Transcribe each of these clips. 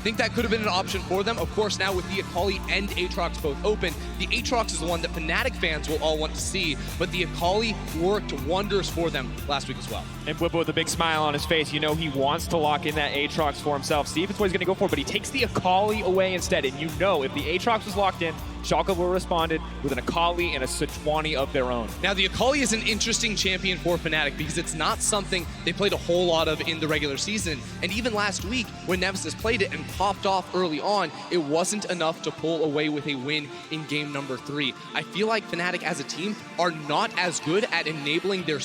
think that could have been an option for them. Of course, now with the Akali and Aatrox both open, the Aatrox is the one that Fnatic fans will all want to see, but the Akali worked wonders for them last week as well. And Bwipo with a big smile on his face, you know he wants to lock in that Aatrox for himself. See if it's what he's going to go for, but he takes the Akali away instead. And you know if the Aatrox was locked in, Schalke will have responded with an Akali and a Sejuani of their own. Now, the Akali is an interesting champion for Fnatic because it's not something they played a whole lot of in the regular season. And even last week, when Nemesis played it and popped off early on, it wasn't enough to pull away with a win in game number 3. I feel like Fnatic as a team are not as good at enabling their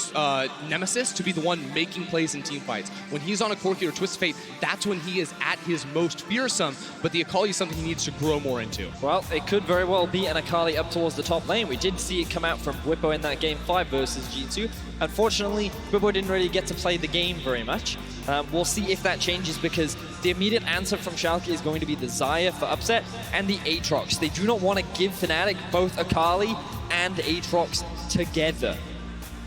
Nemesis to be the one making plays in team fights. When he's on a Corki or Twist Fate, that's when he is at his most fearsome, but the Akali is something he needs to grow more into. Well, it could very well be an Akali up towards the top lane. We did see it come out from Bwipo in that game 5 versus G2. Unfortunately, Bwipo didn't really get to play the game very much. We'll see if that changes because the immediate answer from Schalke is going to be the Xayah for upset and the Aatrox. They do not want to give Fnatic both Akali and Aatrox together.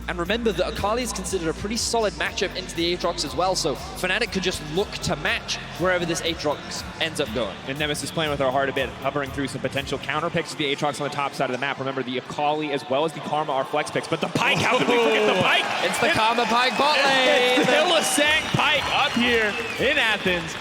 And remember that Akali is considered a pretty solid matchup into the Aatrox as well, so Fnatic could just look to match wherever this Aatrox ends up going. And Nemesis playing with our heart a bit, hovering through some potential counter picks to the Aatrox on the top side of the map. Remember, the Akali as well as the Karma are flex picks, but the Pyke, how could we forget the Pyke? It's the Karma Pyke bot lane! It's the Hylissang Pyke up here in Athens.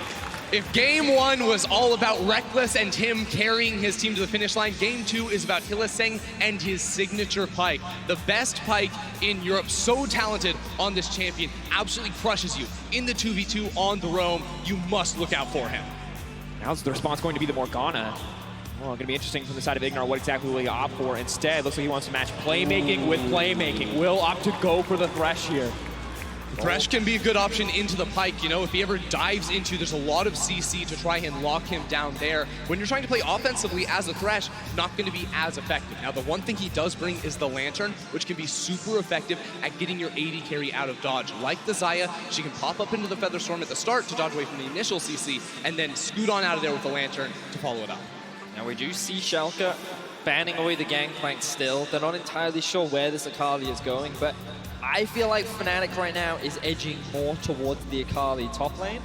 If game 1 was all about Rekkles and him carrying his team to the finish line, game 2 is about Hylissang and his signature Pyke. The best Pyke in Europe, so talented on this champion, absolutely crushes you. In the 2v2 on the roam, you must look out for him. How's the response going to be the Morgana? Well, going to be interesting from the side of IgNar what exactly will he opt for. Instead, looks like he wants to match playmaking with playmaking. Will opt to go for the Thresh here. Thresh can be a good option into the Pyke, you know, if he ever dives into, there's a lot of CC to try and lock him down there. When you're trying to play offensively as a Thresh, not going to be as effective. Now, the one thing he does bring is the Lantern, which can be super effective at getting your AD carry out of dodge. Like the Xayah, she can pop up into the Feather Storm at the start to dodge away from the initial CC, and then scoot on out of there with the Lantern to follow it up. Now, we do see Schalke banning away the Gangplank still. They're not entirely sure where this Akali is going, but I feel like Fnatic right now is edging more towards the Akali top lane,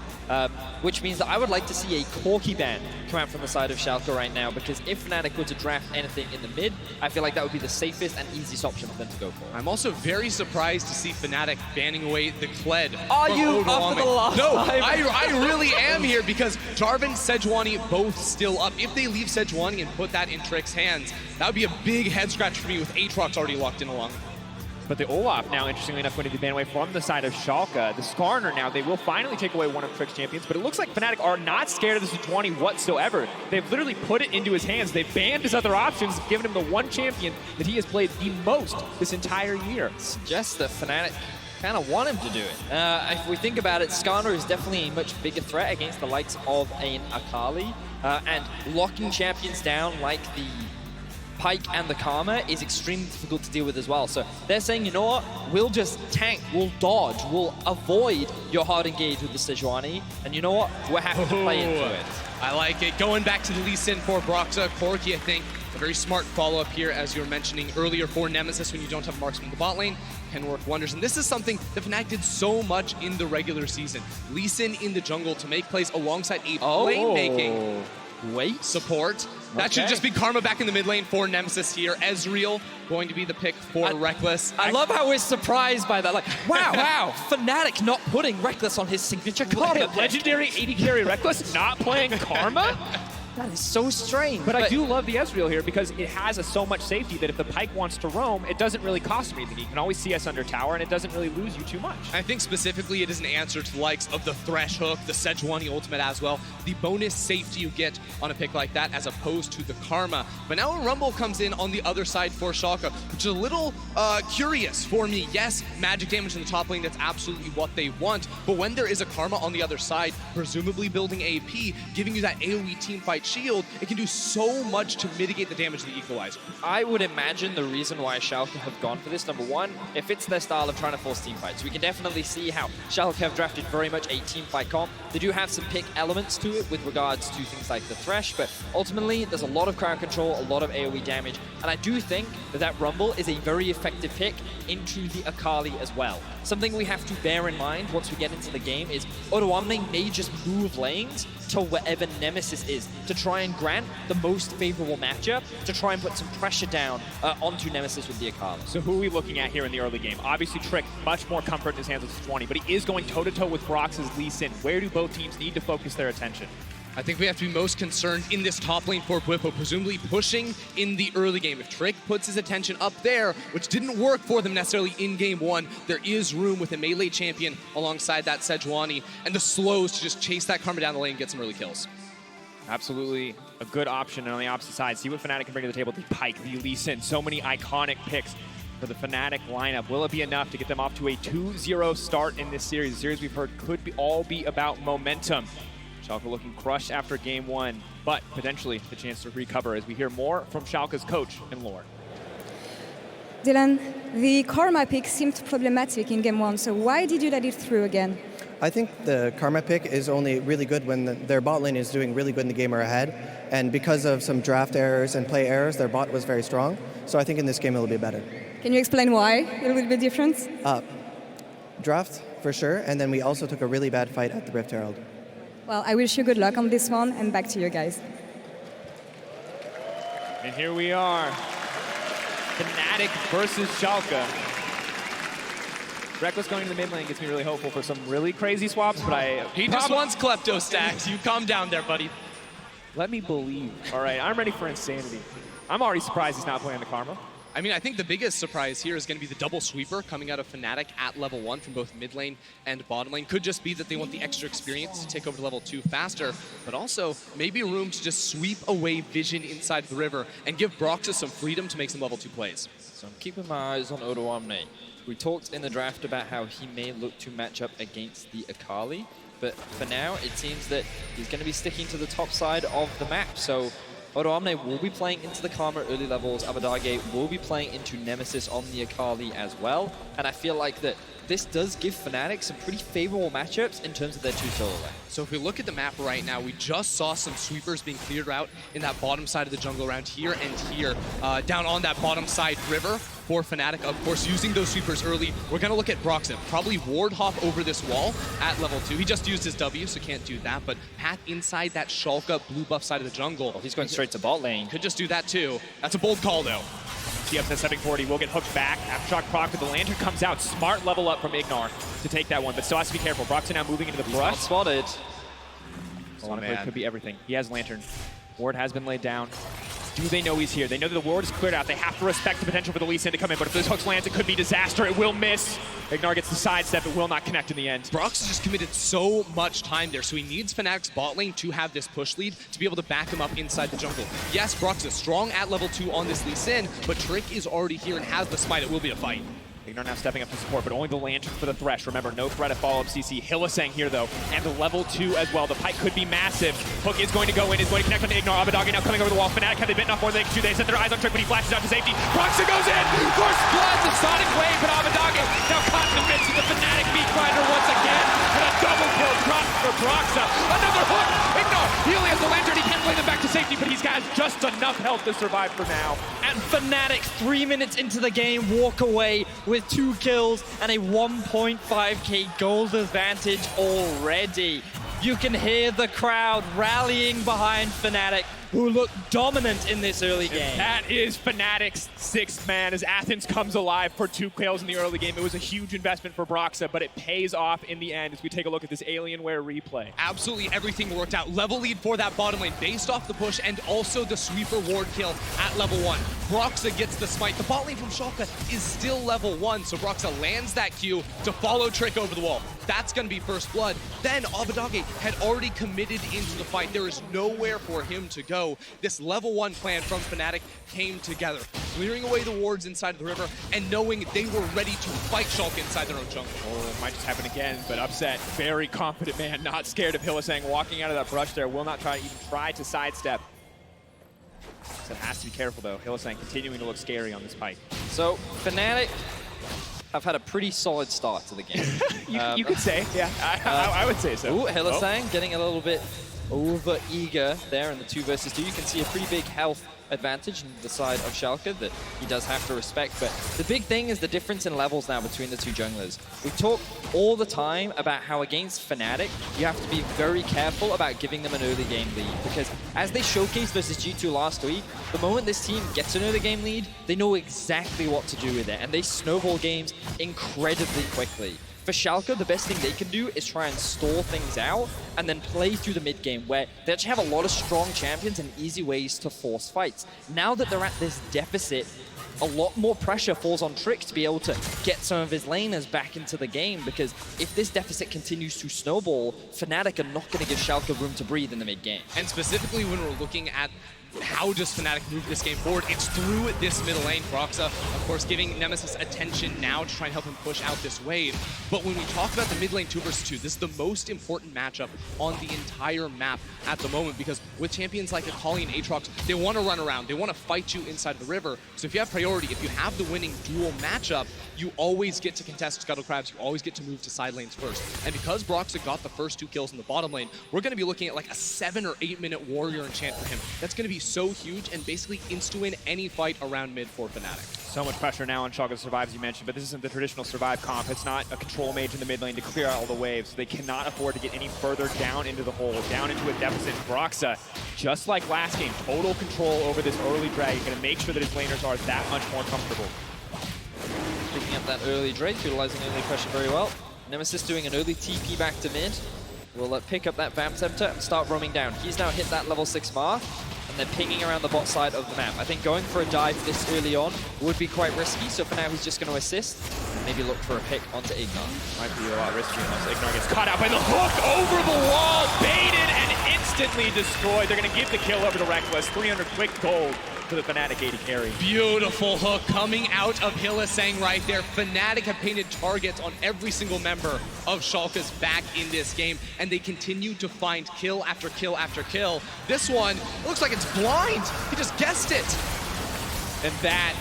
which means that I would like to see a Corki ban come out from the side of Schalke right now, because if Fnatic were to draft anything in the mid, I feel like that would be the safest and easiest option for them to go for. I'm also very surprised to see Fnatic banning away the Kled. Are you after the last time? I really am here because Jarvan, Sejuani both still up. If they leave Sejuani and put that in Trick's hands, that would be a big head scratch for me with Aatrox already locked in along. But the Olaf now, interestingly enough, going to be banned away from the side of Schalke. The Skarner now, they will finally take away one of Trick's champions, but it looks like Fnatic are not scared of the Sejuani whatsoever. They've literally put it into his hands. They've banned his other options, given him the one champion that he has played the most this entire year. Suggests that Fnatic kind of want him to do it. If we think about it, Skarner is definitely a much bigger threat against the likes of an Akali, and locking champions down like the Pyke and the Karma is extremely difficult to deal with as well. So they're saying, you know what, we'll just tank, we'll dodge, we'll avoid your hard engage with the Sejuani, and you know what, we're happy to play into it. I like it. Going back to the Lee Sin for Broxah, Corki, I think, a very smart follow-up here, as you were mentioning earlier, for Nemesis when you don't have marksman in the bot lane, can work wonders. And this is something that Fnatic did so much in the regular season. Lee Sin in the jungle to make plays alongside a playmaking support. That should just be Karma back in the mid lane for Nemesis here. Ezreal going to be the pick for Rekkles. I love how we're surprised by that. Like, wow, Fnatic not putting Rekkles on his signature Karma. Legendary AD carry Rekkles not playing Karma? That is so strange. But I do love the Ezreal here because it has so much safety that if the Pyke wants to roam, it doesn't really cost him anything. You can always CS under tower, and it doesn't really lose you too much. I think specifically it is an answer to the likes of the Thresh hook, the Sejuani ultimate as well, the bonus safety you get on a pick like that as opposed to the Karma. But now a Rumble comes in on the other side for Schalke, which is a little curious for me. Yes, magic damage in the top lane, that's absolutely what they want, but when there is a Karma on the other side, presumably building AP, giving you that AoE team fight shield, it can do so much to mitigate the damage of the Equalizer. I would imagine the reason why Schalke have gone for this, number one, it fits their style of trying to force team fights. We can definitely see how Schalke have drafted very much a team fight comp. They do have some pick elements to it with regards to things like the Thresh, but ultimately there's a lot of crowd control, a lot of AoE damage, and I do think that Rumble is a very effective pick into the Akali as well. Something we have to bear in mind once we get into the game is Odoamne may just move lanes to wherever Nemesis is to try and grant the most favorable matchup to try and put some pressure down onto Nemesis with the Akali. So who are we looking at here in the early game? Obviously Trick, much more comfort in his hands with Sejuani, but he is going toe-to-toe with Broxah's Lee Sin. Where do both teams need to focus their attention? I think we have to be most concerned in this top lane for Bwipo, presumably pushing in the early game. If Trick puts his attention up there, which didn't work for them necessarily in game one, there is room with a melee champion alongside that Sejuani and the slows to just chase that Karma down the lane and get some early kills. Absolutely a good option. And on the opposite side, see what Fnatic can bring to the table. The Pyke, the Lee Sin, so many iconic picks for the Fnatic lineup. Will it be enough to get them off to a 2-0 start in this series? The series we've heard could all be about momentum. Schalke looking crushed after game one, but potentially the chance to recover as we hear more from Schalke's coach and Lord. Dylan, the Karma pick seemed problematic in game one, so why did you let it through again? I think the Karma pick is only really good when their bot lane is doing really good in the game or ahead, and because of some draft errors and play errors, their bot was very strong, so I think in this game it'll be better. Can you explain why? A little bit different? Draft, for sure, and then we also took a really bad fight at the Rift Herald. Well, I wish you good luck on this one, and back to you guys. And here we are. Fnatic versus Schalke. Rekkles going to the mid lane gets me really hopeful for some really crazy swaps, but He just wants Klepto stacks. You calm down there, buddy. Let me believe. All right, I'm ready for insanity. I'm already surprised he's not playing the Karma. I mean, I think the biggest surprise here is going to be the double sweeper coming out of Fnatic at level 1 from both mid lane and bottom lane. Could just be that they want the extra experience to take over to level 2 faster, but also maybe room to just sweep away vision inside the river and give Broxah some freedom to make some level 2 plays. So I'm keeping my eyes on Odoamne. We talked in the draft about how he may look to match up against the Akali, but for now it seems that he's going to be sticking to the top side of the map. So Odoamne will be playing into the Karma early levels. Abbedagge will be playing into Nemesis on the Akali as well. And I feel like that this does give Fnatic some pretty favorable matchups in terms of their 2 solo lanes. So if we look at the map right now, we just saw some sweepers being cleared out in that bottom side of the jungle around here and here, down on that bottom side river for Fnatic. Of course, using those sweepers early, we're going to look at Broxah. Probably ward hop over this wall at level 2. He just used his W, so can't do that, but path inside that Schalke blue buff side of the jungle. He's going straight to bot lane. Could just do that too. That's a bold call though. See up to 740, will get hooked back. Aftershock proc with the Lantern comes out. Smart level up from IgNar to take that one, but still has to be careful. Broxah now moving into the brush. Not spotted. Could be everything. He has Lantern. Ward has been laid down. Do they know he's here? They know that the ward is cleared out. They have to respect the potential for the Lee Sin to come in, but if this hooks lands, it could be disaster. It will miss. IgNar gets the sidestep. It will not connect in the end. Broxah just committed so much time there, so he needs Fnatic's bot lane to have this push lead to be able to back him up inside the jungle. Yes, Broxah strong at level 2 on this Lee Sin, but Trick is already here and has the smite. It will be a fight. IgNar now stepping up to support, but only the Lantern for the Thresh. Remember, no threat of follow-up CC. Hylissang here, though, and the level 2 as well. The Pyke could be massive. Hook is going to go in, is going to connect on IgNar. Abbedagge now coming over the wall. Fnatic, have they bitten off more than they can do? They set their eyes on Trick, but he flashes out to safety. Broxah goes in! First blood, the Sonic Wave, but Abbedagge now caught in the midst of the Fnatic beat grinder once again. And a double kill drop for Broxah. Another hook! IgNar, he only has the Lantern. He can't play them back to safety, but he's got just enough health to survive for now. And Fnatic, 3 minutes into the game, walk away with 2 kills and a 1.5k gold advantage already. You can hear the crowd rallying behind Fnatic, who look dominant in this early game. That is Fnatic's 6th man as Athens comes alive for 2 kills in the early game. It was a huge investment for Broxah, but it pays off in the end as we take a look at this Alienware replay. Absolutely everything worked out. Level lead for that bottom lane based off the push and also the sweeper ward kill at level 1. Broxah gets the smite. The bot lane from Schalke is still level 1, so Broxah lands that Q to follow Trick over the wall. That's going to be first blood. Then Abbedagge had already committed into the fight. There is nowhere for him to go. This level 1 plan from Fnatic came together. clearing away the wards inside of the river, and knowing they were ready to fight Schalke inside their own jungle. Oh, it might just happen again, but upset. Very confident man, not scared of Hylissang walking out of that brush there. Will not even try to sidestep. So has to be careful though. Hylissang continuing to look scary on this Pyke. So Fnatic have had a pretty solid start to the game. You could say, yeah. I would say so. Ooh, Hylissang getting a little bit over eager there in the 2 versus 2. You can see a pretty big health advantage on the side of Schalke that he does have to respect. But the big thing is the difference in levels now between the 2 junglers. We talk all the time about how against Fnatic, you have to be very careful about giving them an early game lead, because as they showcased versus G2 last week, the moment this team gets an early game lead, they know exactly what to do with it, and they snowball games incredibly quickly. For Schalke, the best thing they can do is try and stall things out and then play through the mid game, where they actually have a lot of strong champions and easy ways to force fights. Now that they're at this deficit, a lot more pressure falls on Trick to be able to get some of his laners back into the game, because if this deficit continues to snowball, Fnatic are not going to give Schalke room to breathe in the mid game. And specifically when we're looking at how does Fnatic move this game forward, it's through this middle lane. Broxah, of course, giving Nemesis attention now to try and help him push out this wave. But when we talk about the mid lane 2 versus 2, this is the most important matchup on the entire map at the moment, because with champions like Akali and Aatrox, they want to run around, they want to fight you inside the river. So if you have priority, if you have the winning duel matchup, you always get to contest Scuttle Crabs, you always get to move to side lanes first. And because Broxah got the first 2 kills in the bottom lane, we're going to be looking at like a 7 or 8 minute warrior enchant for him. That's going to be so huge and basically insta-win any fight around mid for Fnatic. So much pressure now on Schalke to survive, as you mentioned, but this isn't the traditional survive comp. It's not a control mage in the mid lane to clear out all the waves. They cannot afford to get any further down into the hole, down into a deficit. Broxah, just like last game, total control over this early drag. He's going to make sure that his laners are that much more comfortable. Picking up that early Drake, utilizing early pressure very well. Nemesis doing an early TP back to mid. We'll pick up that Vamp Scepter and start roaming down. He's now hit that level 6 mark, and they're pinging around the bot side of the map. I think going for a dive this early on would be quite risky, so for now he's just going to assist. Maybe look for a pick onto IgNar. Might be a lot riskier unless IgNar gets caught out by the hook over the wall, baited and instantly destroyed. They're going to give the kill over to Rekkles. 300 quick gold for the Fnatic AD carry. Beautiful hook coming out of Hylissang right there. Fnatic have painted targets on every single member of Schalke's back in this game, and they continue to find kill after kill after kill. This one, it looks like it's blind. He just guessed it. And that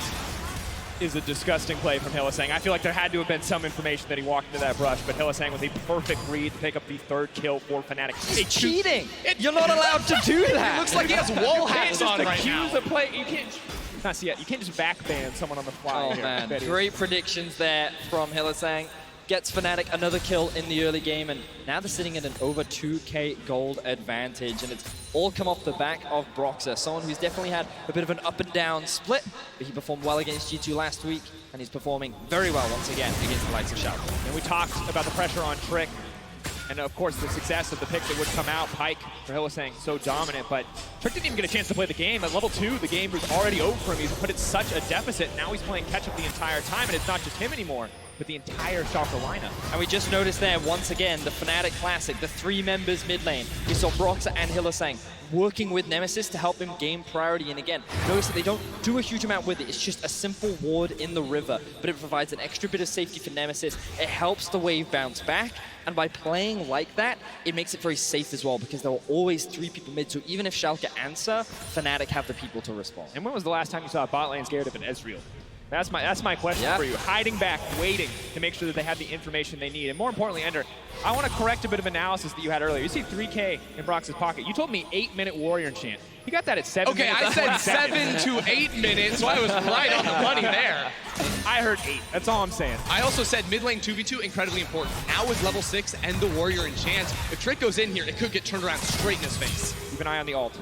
is a disgusting play from Hylissang. I feel like there had to have been some information that he walked into that brush, but Hylissang with a perfect read to pick up the 3rd kill for Fnatic. It's cheating! You're not allowed to do that! It looks like he has wall hacks on right now. A play. You can't not see it. You can't just backban someone on the fly. Oh here. man, Vedius. Great predictions there from Hylissang. Gets Fnatic another kill in the early game, and now they're sitting at an over 2k gold advantage, and it's all come off the back of Broxah, someone who's definitely had a bit of an up and down split, but he performed well against G2 last week, and he's performing very well once again against the likes of Schalke. And we talked about the pressure on Trick, and of course the success of the pick that would come out. Pyke for Hylissang so dominant, but Trick didn't even get a chance to play the game. At level 2, the game was already over for him. He's put in such a deficit. Now he's playing catch up the entire time, and it's not just him anymore, but the entire Schalke lineup. And we just noticed there, once again, the Fnatic Classic, the 3 members mid lane. We saw Broxah and Hylissang working with Nemesis to help him gain priority. And again, notice that they don't do a huge amount with it. It's just a simple ward in the river, but it provides an extra bit of safety for Nemesis. It helps the wave bounce back. And by playing like that, it makes it very safe as well, because there were always 3 people mid. So even if Schalke answer, Fnatic have the people to respond. And when was the last time you saw a bot lane scared of an Ezreal? That's my question for you. Hiding back, waiting to make sure that they have the information they need. And more importantly, Ender, I want to correct a bit of analysis that you had earlier. You see 3K in Broxah's pocket. You told me 8-minute warrior enchant. You got that at 7 minutes. Okay, I said 7 to 8 minutes, so I was right on the money there. I heard 8. That's all I'm saying. I also said mid lane 2v2, incredibly important. Now with level 6 and the warrior enchant, if Trick goes in here, it could get turned around straight in his face. Keep an eye on the ult.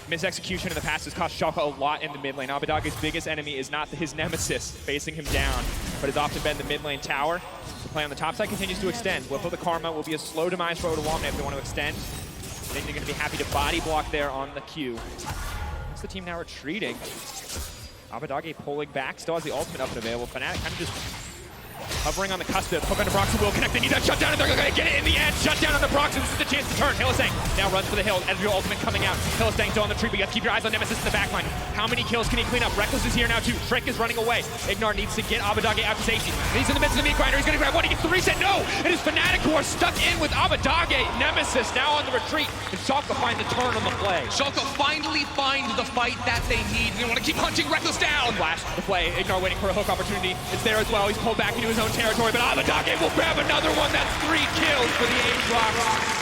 Misexecution in the past has cost Schalke a lot in the mid lane. Abbedagge's biggest enemy is not his Nemesis facing him down, but has often been the mid lane tower. The play on the top side continues to extend. Bwipo the Karma will be a slow demise for Odoamne if they want to extend. I think they're going to be happy to body block there on the Q. It's the team now retreating. Abbedagge pulling back, still has the ultimate up and available. Fnatic kind of just hovering on the cusp of hook on the Broxah will connect. They need that shutdown, and they're going to get it in the end. Shutdown on the Broxah. This is the chance to turn. Hylissang now runs for the hill. Ezreal ultimate coming out. Hylissang still on the tree, but you have to keep your eyes on Nemesis in the backline. How many kills can he clean up? Rekkles is here now too. Trick is running away. IgNar needs to get Abbedagge out to safety. He's in the midst of the meat grinder. He's going to grab one. He gets the reset. No! It is Fnatic who are stuck in with Abbedagge. Nemesis now on the retreat. And Schalke find the turn on the play. Schalke finally find the fight that they need. They want to keep hunting Rekkles down. Flash the play. IgNar waiting for a hook opportunity. It's there as well. He's pulled back into his own territory, but Abbedagge will grab another one. That's 3 kills for the Aatrox.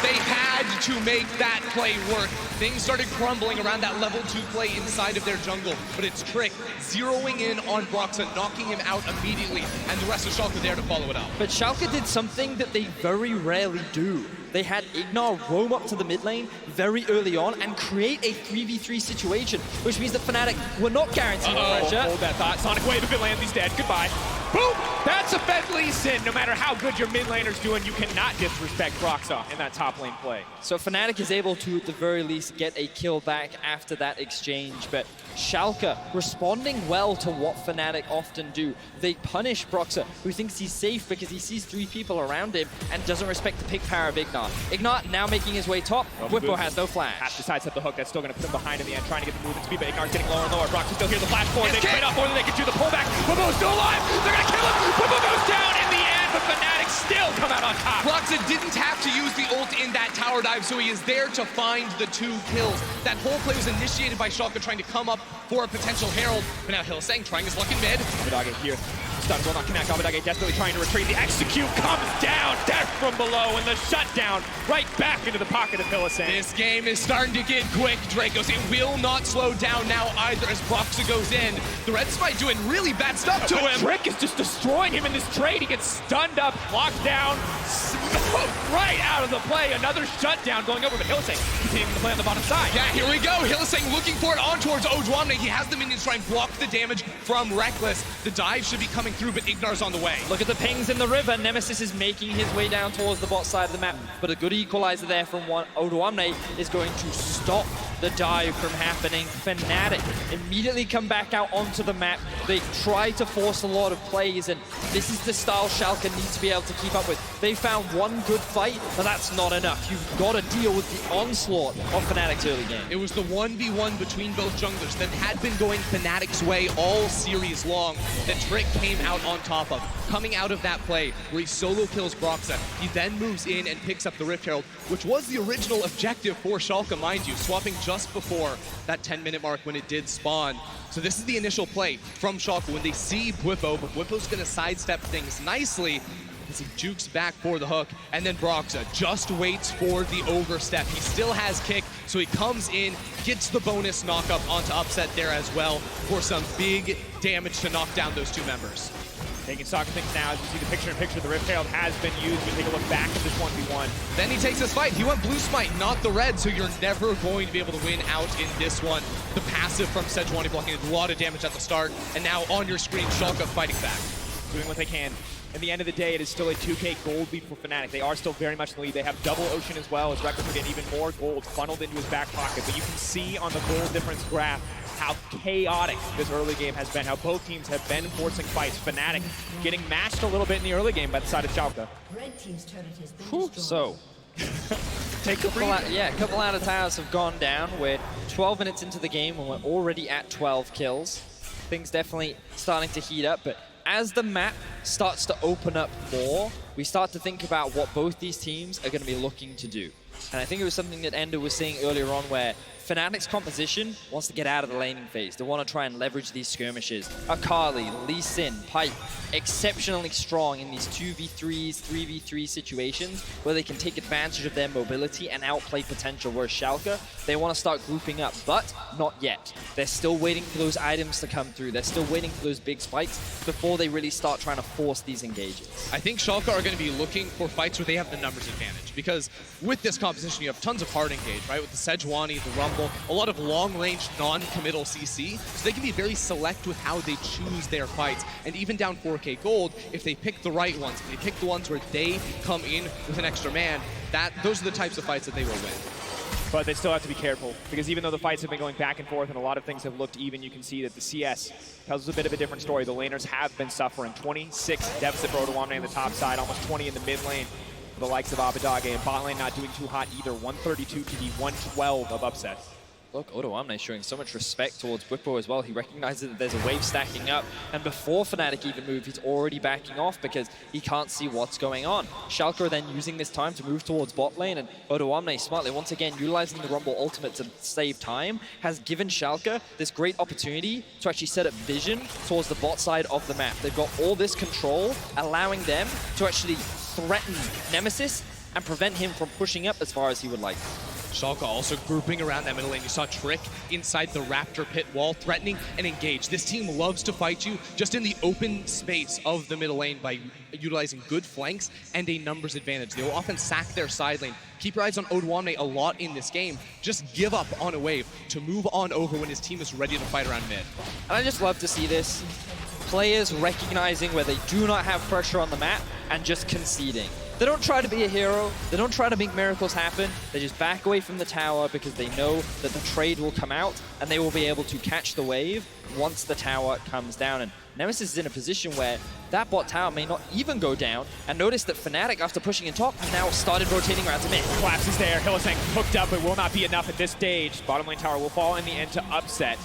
They had to make that play work. Things started crumbling around that level 2 play inside of their jungle, but it's Trick zeroing in on Broxah, knocking him out immediately, and the rest of Schalke there to follow it up. But Schalke did something that they very rarely do. They had IgNar roam up to the mid lane very early on and create a 3v3 situation, which means that Fnatic were not guaranteed pressure. Hold that thought. Sonic wave if it lands, he's dead. Goodbye. Boom! That's a Fed Lee Sin. No matter how good your mid laner's doing, you cannot disrespect Broxah in that top lane play. So Fnatic is able to, at the very least, get a kill back after that exchange, but Schalke responding well to what Fnatic often do. They punish Broxah, who thinks he's safe because he sees 3 people around him and doesn't respect the pick power of IgNar. IgNar now making his way top. Bwipo has no flash. Has to sidestep the hook. That's still going to put him behind in the end, trying to get the movement speed, but IgNar's getting lower and lower. Broxah still here. The flash forward. They clean up more than they can do. The pullback. Bwipo's still alive. They're going to kill him. Bwipo goes down in the end, but Fnatic still come out on top. Broxah didn't have to use the ult in that tower dive, so he is there to find the 2 kills. That whole play was initiated by Schalke trying to come up for a potential Herald, but now Hylissang trying his luck in mid. Abbedagge here. Stun will not connect. Abbedagge desperately trying to retreat. The execute comes down, death from below, and the shutdown right back into the pocket of Hylissang. This game is starting to get quick, Drakos. It will not slow down now either as Broxah goes in. The Red Spite doing really bad stuff to him. Trick is just destroying him in this trade. He gets stunned up, locked down, right out of the play. Another shutdown going over, but Hylissang continuing to play on the bottom side. Yeah, here we go. Hylissang looking for it on towards Odoamne. He has the minions try and block the damage from Rekkles. The dive should be coming through, but IgNar's on the way. Look at the pings in the river. Nemesis is making his way down towards the bot side of the map, but a good equalizer there from Odoamne is going to stop the dive from happening. Fnatic immediately come back out onto the map. They try to force a lot of plays, and this is the style Schalke needs to be able to keep up with. They found one good fight, but that's not enough. You've got to deal with the onslaught of Fnatic's early game. It was the 1v1 between both junglers that had been going Fnatic's way all series long that Trick came out on top of. Coming out of that play where he solo kills Broxah, he then moves in and picks up the Rift Herald, which was the original objective for Schalke, mind you, swapping just before that 10-minute mark when it did spawn. So this is the initial play from Schalke when they see Bwipo, but Bwipo's going to sidestep things nicely as he jukes back for the hook, and then Broxah just waits for the overstep. He still has kick, so he comes in, gets the bonus knockup onto Upset there as well for some big damage to knock down those 2 members. Taking stock of things now, as you see the picture-in-picture, the Rift Herald has been used. We take a look back at this 1v1. Then he takes his fight. He went blue smite, not the red, so you're never going to be able to win out in this one. The passive from Sejuani blocking a lot of damage at the start, and now on your screen, Schalke fighting back. Doing what they can. At the end of the day, it is still a 2K gold lead for Fnatic. They are still very much in the lead. They have double Ocean as well, as Rekkles will get even more gold funneled into his back pocket. But you can see on the gold difference graph how chaotic this early game has been, how both teams have been forcing fights. Fnatic getting mashed a little bit in the early game by the side of Schalke. Red team's turret has been destroyed. So, a couple out of towers have gone down. We're 12 minutes into the game and we're already at 12 kills. Things definitely starting to heat up, but as the map starts to open up more, we start to think about what both these teams are going to be looking to do. And I think it was something that Ender was saying earlier on, where Fnatic's composition wants to get out of the laning phase. They want to try and leverage these skirmishes. Akali, Lee Sin, Pyke, exceptionally strong in these 2v3s, 3v3 situations where they can take advantage of their mobility and outplay potential. Whereas Schalke, they want to start grouping up, but not yet. They're still waiting for those items to come through. They're still waiting for those big spikes before they really start trying to force these engages. I think Schalke are going to be looking for fights where they have the numbers advantage, because with this composition, you have tons of hard engage, right? With the Sejuani, the Rumble, a lot of long-range, non-committal CC, so they can be very select with how they choose their fights. And even down 4K gold, if they pick the right ones, if they pick the ones where they come in with an extra man, those are the types of fights that they will win. But they still have to be careful, because even though the fights have been going back and forth and a lot of things have looked even, you can see that the CS tells us a bit of a different story. The laners have been suffering. 26 deficit for Odoamne on the top side, almost 20 in the mid lane for the likes of Abbedagge, and bot lane not doing too hot either. 132 to the 112 of upset. Look, Odoamne showing so much respect towards Bwipo as well. He recognizes that there's a wave stacking up, and before Fnatic even move, he's already backing off because he can't see what's going on. Schalke are then using this time to move towards bot lane, and Odoamne smartly, once again, utilizing the Rumble ultimate to save time, has given Schalke this great opportunity to actually set up vision towards the bot side of the map. They've got all this control, allowing them to actually threaten Nemesis and prevent him from pushing up as far as he would like. Schalke also grouping around that middle lane. You saw Trick inside the Raptor pit wall, threatening and engage. This team loves to fight you just in the open space of the middle lane by utilizing good flanks and a numbers advantage. They will often sack their side lane. Keep your eyes on Odoamne a lot in this game. Just give up on a wave to move on over when his team is ready to fight around mid. And I just love to see this. Players recognizing where they do not have pressure on the map and just conceding. They don't try to be a hero, they don't try to make miracles happen, they just back away from the tower because they know that the trade will come out and they will be able to catch the wave once the tower comes down. And Nemesis is in a position where that bot tower may not even go down, and notice that Fnatic, after pushing in top, have now started rotating around to mid. Collapse is there, Hylissang hooked up, but will not be enough at this stage. Bottom lane tower will fall in the end to upset.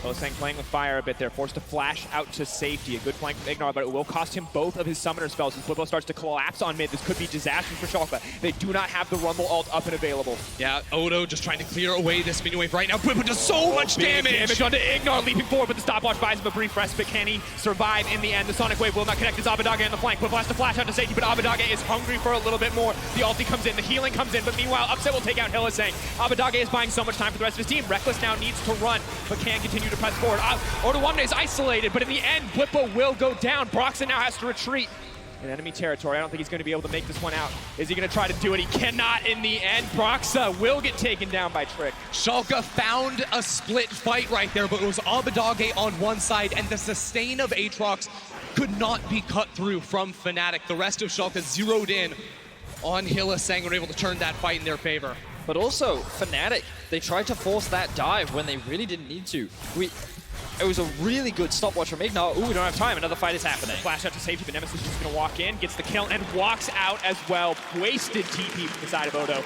Hylissang playing with fire a bit there, forced to flash out to safety. A good flank from IgNar, but it will cost him both of his summoner spells as Bwipo starts to collapse on mid. This could be disastrous for Schalke. They do not have the Rumble ult up and available. Yeah, Odo just trying to clear away this minion wave right now. Bwipo does so much damage onto IgNar, leaping forward, but the stopwatch buys him a brief respite. Can he survive in the end? The Sonic Wave will not connect. It's Abbedagge on the flank. Bwipo has to flash out to safety, but Abbedagge is hungry for a little bit more. The ulti comes in, the healing comes in, but meanwhile, Upset will take out Hylissang. Abbedagge is buying so much time for the rest of his team. Rekkles now needs to run, but can continue to press forward. Odoamne is isolated, but in the end, Bwipo will go down. Broxah now has to retreat in enemy territory. I don't think he's going to be able to make this one out. Is he going to try to do it? He cannot in the end. Broxah will get taken down by Trick. Schalke found a split fight right there, but it was Abbedagge on one side, and the sustain of Aatrox could not be cut through from Fnatic. The rest of Schalke zeroed in on Hylissang and were able to turn that fight in their favor. But also, Fnatic, they tried to force that dive when they really didn't need to. It was a really good stopwatch from IgNar. Ooh, we don't have time. Another fight is happening. Flash out to safety, but Nemesis is just going to walk in, gets the kill, and walks out as well. Wasted TP from the side of Odo.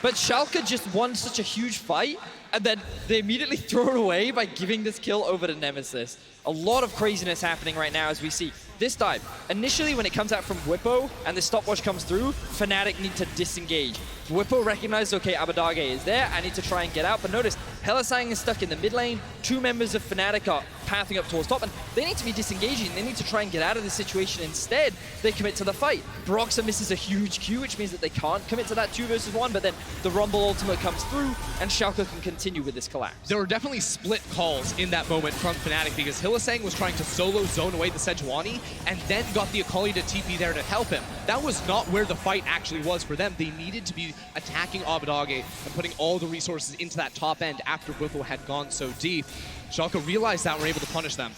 But Schalke just won such a huge fight, and then they immediately throw it away by giving this kill over to Nemesis. A lot of craziness happening right now as we see this dive. Initially, when it comes out from Bwipo and the stopwatch comes through, Fnatic need to disengage. Bwipo recognizes, okay, Abbedagge is there, I need to try and get out, but notice, Hylissang is stuck in the mid lane, two members of Fnatic are pathing up towards top, and they need to be disengaging, they need to try and get out of this situation. Instead, they commit to the fight. Broxah misses a huge Q, which means that they can't commit to that 2 versus 1, but then the Rumble ultimate comes through, and Schalke can continue with this collapse. There were definitely split calls in that moment from Fnatic because Hylissang was trying to solo zone away the Sejuani and then got the Akali to TP there to help him. That was not where the fight actually was for them. They needed to be attacking Abbedagge and putting all the resources into that top end after Bwipo had gone so deep. Schalke realized that and were able to punish them.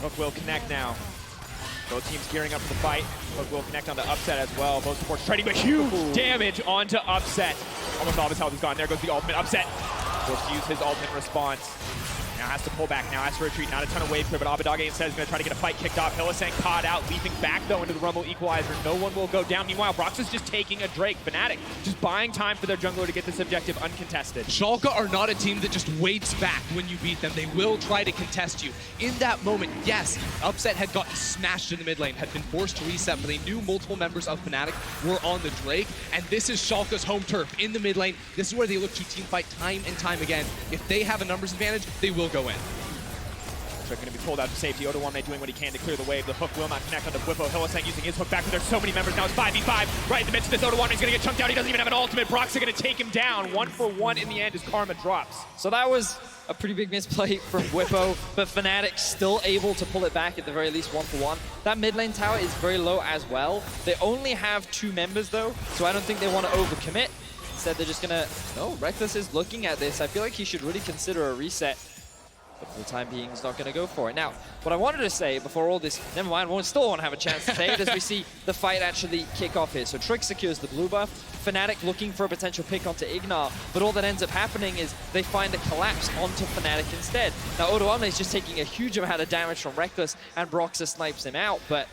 Hook will connect now. Both teams gearing up for the fight. Hook will connect onto Upset as well. Both supports trading, but huge damage onto Upset. Almost all of his health is gone. There goes the ultimate. Upset forced to use his ult in response. Now has to pull back, now has to retreat. Not a ton of wave clear, but Abbedagge instead is going to try to get a fight kicked off. Hylissang caught out, leaping back though into the Rumble Equalizer. No one will go down. Meanwhile, Broxah's just taking a Drake. Fnatic just buying time for their jungler to get this objective uncontested. Schalke are not a team that just waits back when you beat them. They will try to contest you. In that moment, yes, Upset had gotten smashed in the mid lane, had been forced to reset, but they knew multiple members of Fnatic were on the Drake, and this is Schalke's home turf in the mid lane. This is where they look to team fight time and time again. If they have a numbers advantage, they will go in. They're going to be pulled out to safety. Odoamne doing what he can to clear the wave. The hook will not connect onto Bwipo. Hylissang using his hook back, but there's so many members now. It's 5v5 right in the midst of this. Odoamne's going to get chunked out. He doesn't even have an ultimate. Broxah going to take him down. 1-for-1 in the end as Karma drops. So that was a pretty big misplay from Bwipo, but Fnatic still able to pull it back at the very least 1-for-1. That mid lane tower is very low as well. They only have 2 members though, so I don't think they want to overcommit. Instead, they're just going to... No, Rekkles is looking at this. I feel like he should really consider a reset. but for the time being, he's not going to go for it. Now, what I wanted to say before all this, never mind, we still won't have a chance to say it as we see the fight actually kick off here. So Trick secures the blue buff, Fnatic looking for a potential pick onto IgNar, but all that ends up happening is they find a collapse onto Fnatic instead. Now, Odoamne is just taking a huge amount of damage from Rekkles, and Broxah snipes him out, but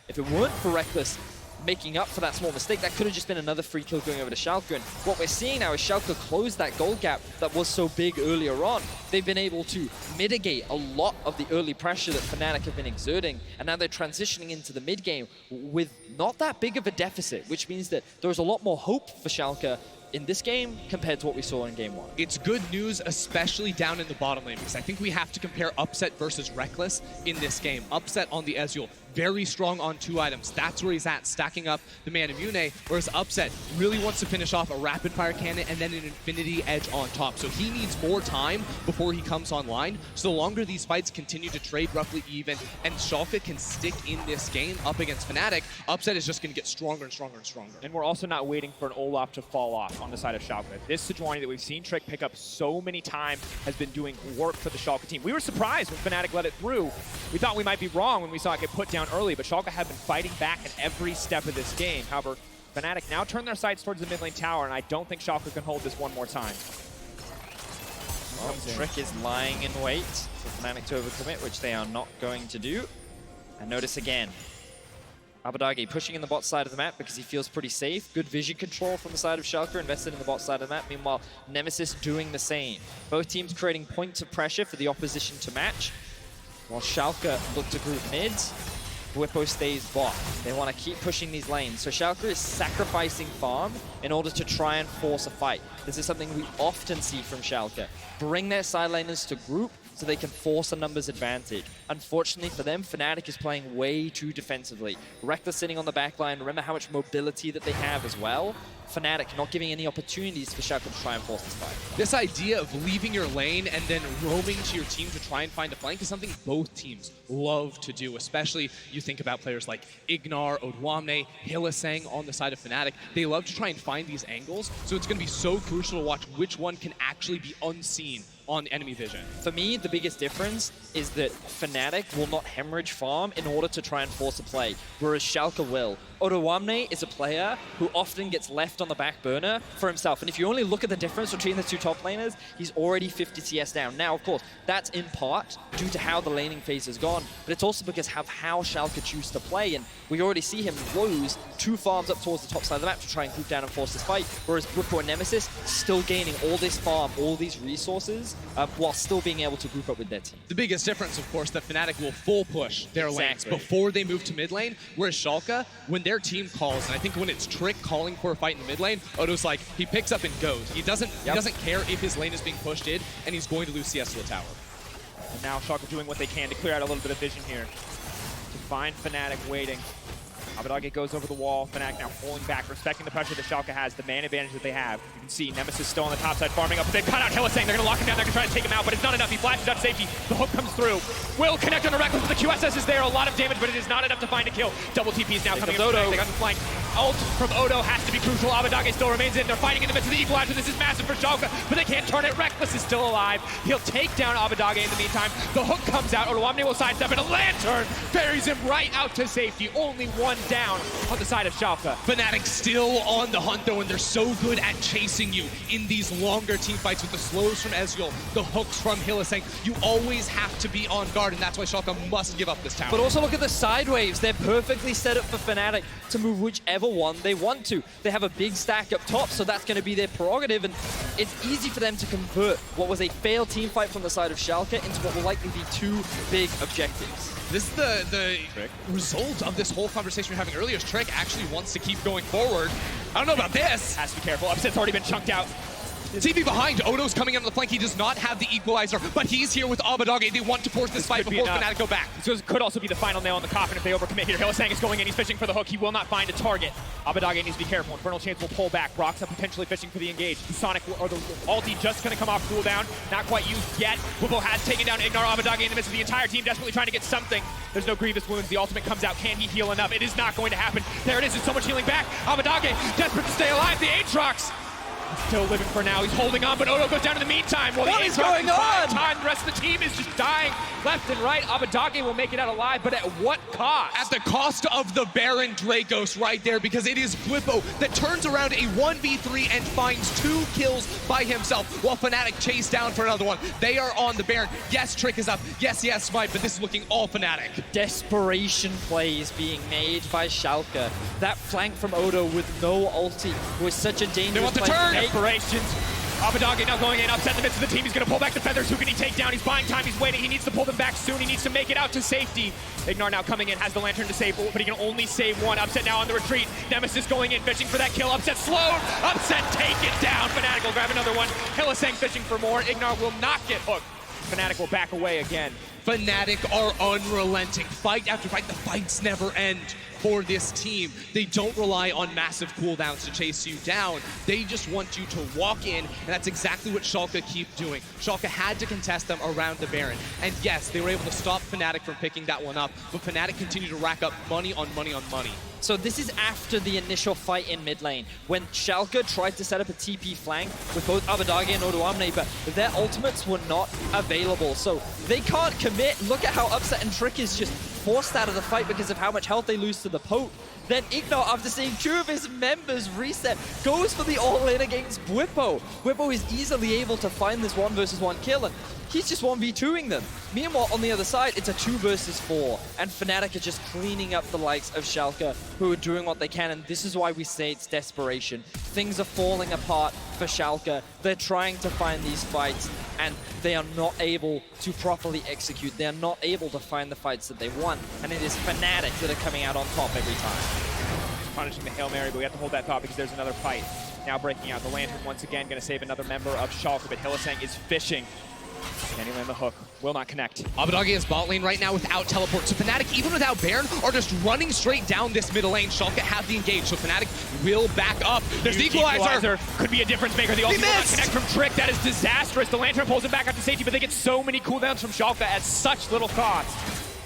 if it weren't for Rekkles making up for that small mistake, that could have just been another free kill going over to Schalke. And what we're seeing now is Schalke close that gold gap that was so big earlier on. They've been able to mitigate a lot of the early pressure that Fnatic have been exerting, and now they're transitioning into the mid game with not that big of a deficit, which means that there's a lot more hope for Schalke in this game compared to what we saw in game 1. It's good news, especially down in the bottom lane, because I think we have to compare Upset versus Rekkles in this game. Upset on the Ezreal, very strong on 2 items. That's where he's at, stacking up the Man Immune, whereas Upset really wants to finish off a rapid fire cannon and then an Infinity Edge on top. So he needs more time before he comes online. So the longer these fights continue to trade roughly even and Schalke can stick in this game up against Fnatic, Upset is just going to get stronger and stronger and stronger. And we're also not waiting for an Olaf to fall off on the side of Schalke. This Sejuani that we've seen Trick pick up so many times has been doing work for the Schalke team. We were surprised when Fnatic let it through. We thought we might be wrong when we saw it get put down early, but Schalke have been fighting back at every step of this game. However, Fnatic now turn their sights towards the mid lane tower, and I don't think Schalke can hold this one more time. Well, Trick is lying in wait for Fnatic to overcommit, which they are not going to do. And notice again, Abbedagge pushing in the bot side of the map because he feels pretty safe. Good vision control from the side of Schalke, invested in the bot side of the map. Meanwhile, Nemesis doing the same. Both teams creating points of pressure for the opposition to match. While Schalke look to group mids, Bwipo stays bot. They want to keep pushing these lanes. So Schalke is sacrificing farm in order to try and force a fight. This is something we often see from Schalke. Bring their side laners to group so they can force a numbers advantage. Unfortunately for them, Fnatic is playing way too defensively. Rekkles sitting on the back line. Remember how much mobility that they have as well. Fnatic not giving any opportunities for Schalke to try and force this fight. This idea of leaving your lane and then roaming to your team to try and find a flank is something both teams love to do, especially you think about players like IgNar, Odoamne, Hylissang on the side of Fnatic. They love to try and find these angles, so it's going to be so crucial to watch which one can actually be unseen on enemy vision. For me, the biggest difference is that Fnatic will not hemorrhage farm in order to try and force a play, whereas Schalke will. Odoamne is a player who often gets left on the back burner for himself. And if you only look at the difference between the two top laners, he's already 50 CS down. Now, of course, that's in part due to how the laning phase has gone, but it's also because of how Schalke choose to play. And we already see him lose 2 farms up towards the top side of the map to try and group down and force this fight, whereas Bwipo and Nemesis still gaining all this farm, all these resources, while still being able to group up with their team. The biggest difference, of course, that Fnatic will full push their lanes before they move to mid lane, whereas Schalke, when their team calls, and I think when it's Trick calling for a fight in the mid lane, Odo's like, he picks up and goes. He doesn't care if his lane is being pushed in, and he's going to lose CS to a tower. And now Schalke doing what they can to clear out a little bit of vision here. To find Fnatic waiting. Abbedagge goes over the wall. Fnatic now pulling back, respecting the pressure that Schalke has, the man advantage that they have. You can see Nemesis still on the top side, farming up. But they've cut out Hylissang. They're going to lock him down. They're going to try to take him out, but it's not enough. He flashes out safety. The hook comes through. Will connect on the Rekkles, but the QSS is there. A lot of damage, but it is not enough to find a kill. Double TP is now coming in. Odo. They got the flank. Ult from Odo has to be crucial. Abbedagge still remains in. They're fighting in the midst of the equalizer. This is massive for Schalke, but they can't turn it. Rekkles is still alive. He'll take down Abbedagge in the meantime. The hook comes out. Odoamne will sidestep, and a lantern ferries him right out to safety. Only one down on the side of Schalke. Fnatic still on the hunt though, and they're so good at chasing you in these longer team fights with the slows from Ezreal, the hooks from Hylissang. You always have to be on guard, and that's why Schalke must give up this tower. But also look at the side waves. They're perfectly set up for Fnatic to move whichever one they want to. They have a big stack up top, so that's going to be their prerogative, and it's easy for them to convert what was a failed team fight from the side of Schalke into what will likely be 2 big objectives. This is the result of this whole conversation we were having earlier. Trick actually wants to keep going forward. I don't know about this. Has to be careful. Upset's already been chunked out. TP behind. Odo's coming in on the flank. He does not have the equalizer, but he's here with Abbedagge. They want to force this fight before Fnatic go back. This could also be the final nail in the coffin if they overcommit here. Hylissang is going in. He's fishing for the hook. He will not find a target. Abbedagge needs to be careful. Infernal Chains will pull back. Broxah potentially fishing for the engage. The Sonic or the ulti just going to come off cooldown. Not quite used yet. Bwipo has taken down IgNar. Abbedagge in the midst of the entire team desperately trying to get something. There's no grievous wounds. The ultimate comes out. Can he heal enough? It is not going to happen. There it is. There's so much healing back. Abbedagge desperate to stay alive. The Aatrox Still living for now. He's holding on, but Odo goes down in the meantime. Well, What is going on? Time. The rest of the team is just dying left and right. Abbedagge will make it out alive, but at what cost? At the cost of the Baron Drakos right there, because it is Bwipo that turns around a 1v3 and finds 2 kills by himself, while Fnatic chase down for another one. They are on the Baron. Yes, Trick is up. Yes, he has Smite, but this is looking all Fnatic. Desperation plays being made by Schalke. That flank from Odo with no ulti was such a dangerous They want the play. turn. Desperations. Abbedagge now going in, upset in the midst of the team. He's going to pull back the feathers. Who can he take down? He's buying time. He's waiting. He needs to pull them back soon. He needs to make it out to safety. IgNar now coming in, has the lantern to save, but he can only save one. Upset now on the retreat. Nemesis going in, fishing for that kill. Upset slowed. Upset taken down. Fnatic will grab another one. Hylissang fishing for more. IgNar will not get hooked. Fnatic will back away again. Fnatic are unrelenting. Fight after fight, the fights never end for this team. They don't rely on massive cooldowns to chase you down. They just want you to walk in, and that's exactly what Schalke keep doing. Schalke had to contest them around the Baron. And yes, they were able to stop Fnatic from picking that one up, but Fnatic continued to rack up money on money on money. So this is after the initial fight in mid lane, when Schalke tried to set up a TP flank with both Abbedagge and Odoamne, but their ultimates were not available. So they can't commit. Look at how Upset and Trick is just forced out of the fight because of how much health they lose to the poke. Then IgNar, after seeing 2 of his members reset, goes for the all-in against Bwipo. Bwipo is easily able to find this 1 versus 1 kill, and he's just 1v2ing them. Meanwhile, on the other side, it's a 2 versus 4, and Fnatic are just cleaning up the likes of Schalke, who are doing what they can, and this is why we say it's desperation. Things are falling apart for Schalke. They're trying to find these fights, and they are not able to properly execute. They are not able to find the fights that they want, and it is Fnatic that are coming out on top every time. Punishing the Hail Mary, but we have to hold that thought because there's another fight now breaking out. The Lantern once again going to save another member of Schalke, but Hylissang is fishing. Can he land the hook? Will not connect. Abbedagge is bot lane right now without teleport. So Fnatic, even without Baron, are just running straight down this middle lane. Schalke have the engage, so Fnatic will back up. There's the equalizer. Could be a difference maker. The ulti will not connect from Trick. That is disastrous. The Lantern pulls him back up to safety, but they get so many cooldowns from Schalke at such little cost.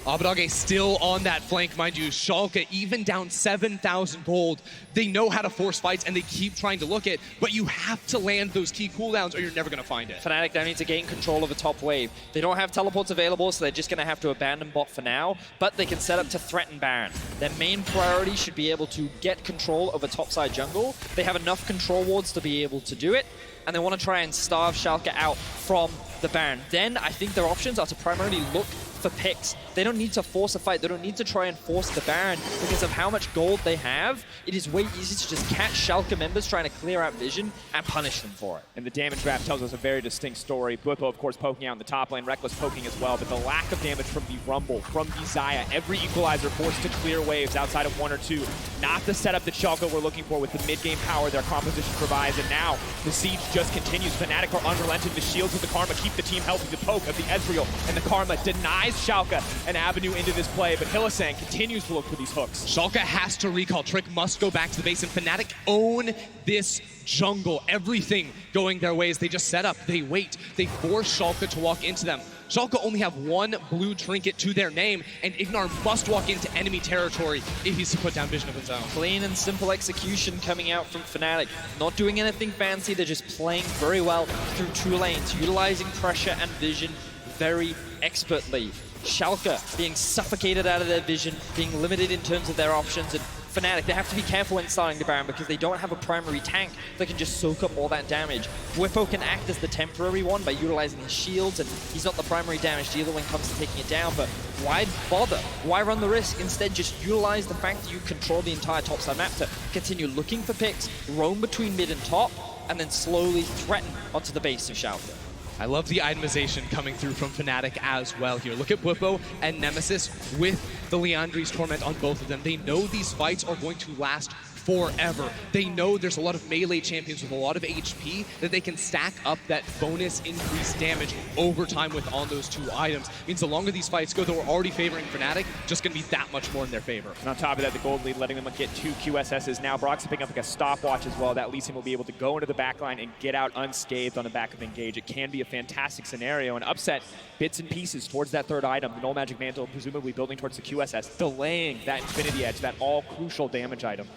Abbedagge still on that flank, mind you. Schalke, even down 7,000 gold, they know how to force fights and they keep trying to look it, but you have to land those key cooldowns or you're never going to find it. Fnatic now need to gain control of a top wave. They don't have teleports available, so they're just going to have to abandon bot for now, but they can set up to threaten Baron. Their main priority should be able to get control of a topside jungle. They have enough control wards to be able to do it, and they want to try and starve Schalke out from the Baron. Then I think their options are to primarily look for picks. They don't need to force a fight. They don't need to try and force the Baron because of how much gold they have. It is way easier to just catch Schalke members trying to clear out vision and punish them for it. And the damage graph tells us a very distinct story. Bwipo, of course, poking out in the top lane. Rekkles poking as well, but the lack of damage from the Rumble, from the Xayah, every equalizer forced to clear waves outside of 1 or 2. Not the setup that Schalke were looking for with the mid-game power their composition provides, and now the siege just continues. Fnatic are unrelenting. The shields of the Karma keep the team healthy. The poke of the Ezreal and the Karma denies Schalke an avenue into this play, but Hylissang continues to look for these hooks. Schalke has to recall. Trick must go back to the base, and Fnatic own this jungle. Everything going their ways. They just set up, they wait, they force Schalke to walk into them. Schalke only have 1 blue trinket to their name, and IgNar must walk into enemy territory if he's to put down vision of his own. Clean and simple execution coming out from Fnatic. Not doing anything fancy, they're just playing very well through 2 lanes, utilizing pressure and vision very expertly. Schalke being suffocated out of their vision, being limited in terms of their options, and Fnatic, they have to be careful when starting the Baron because they don't have a primary tank that can just soak up all that damage. Bwipo can act as the temporary one by utilizing his shields, and he's not the primary damage dealer when it comes to taking it down, but why bother? Why run the risk? Instead, just utilize the fact that you control the entire topside map to continue looking for picks, roam between mid and top, and then slowly threaten onto the base of Schalke. I love the itemization coming through from Fnatic as well here. Look at Bwipo and Nemesis with the Liandry's Torment on both of them. They know these fights are going to last forever. They know there's a lot of melee champions with a lot of HP that they can stack up that bonus increased damage over time with on those 2 items. Means the longer these fights go, though we're already favoring Fnatic, just going to be that much more in their favor. And on top of that, the gold lead letting them get 2 QSSs. Now Broxah picking up like a stopwatch as well. That Hylissang will be able to go into the backline and get out unscathed on the back of Engage. It can be a fantastic scenario, and Upset bits and pieces towards that 3rd item. The Null Magic Mantle presumably building towards the QSS, delaying that Infinity Edge, that all crucial damage item.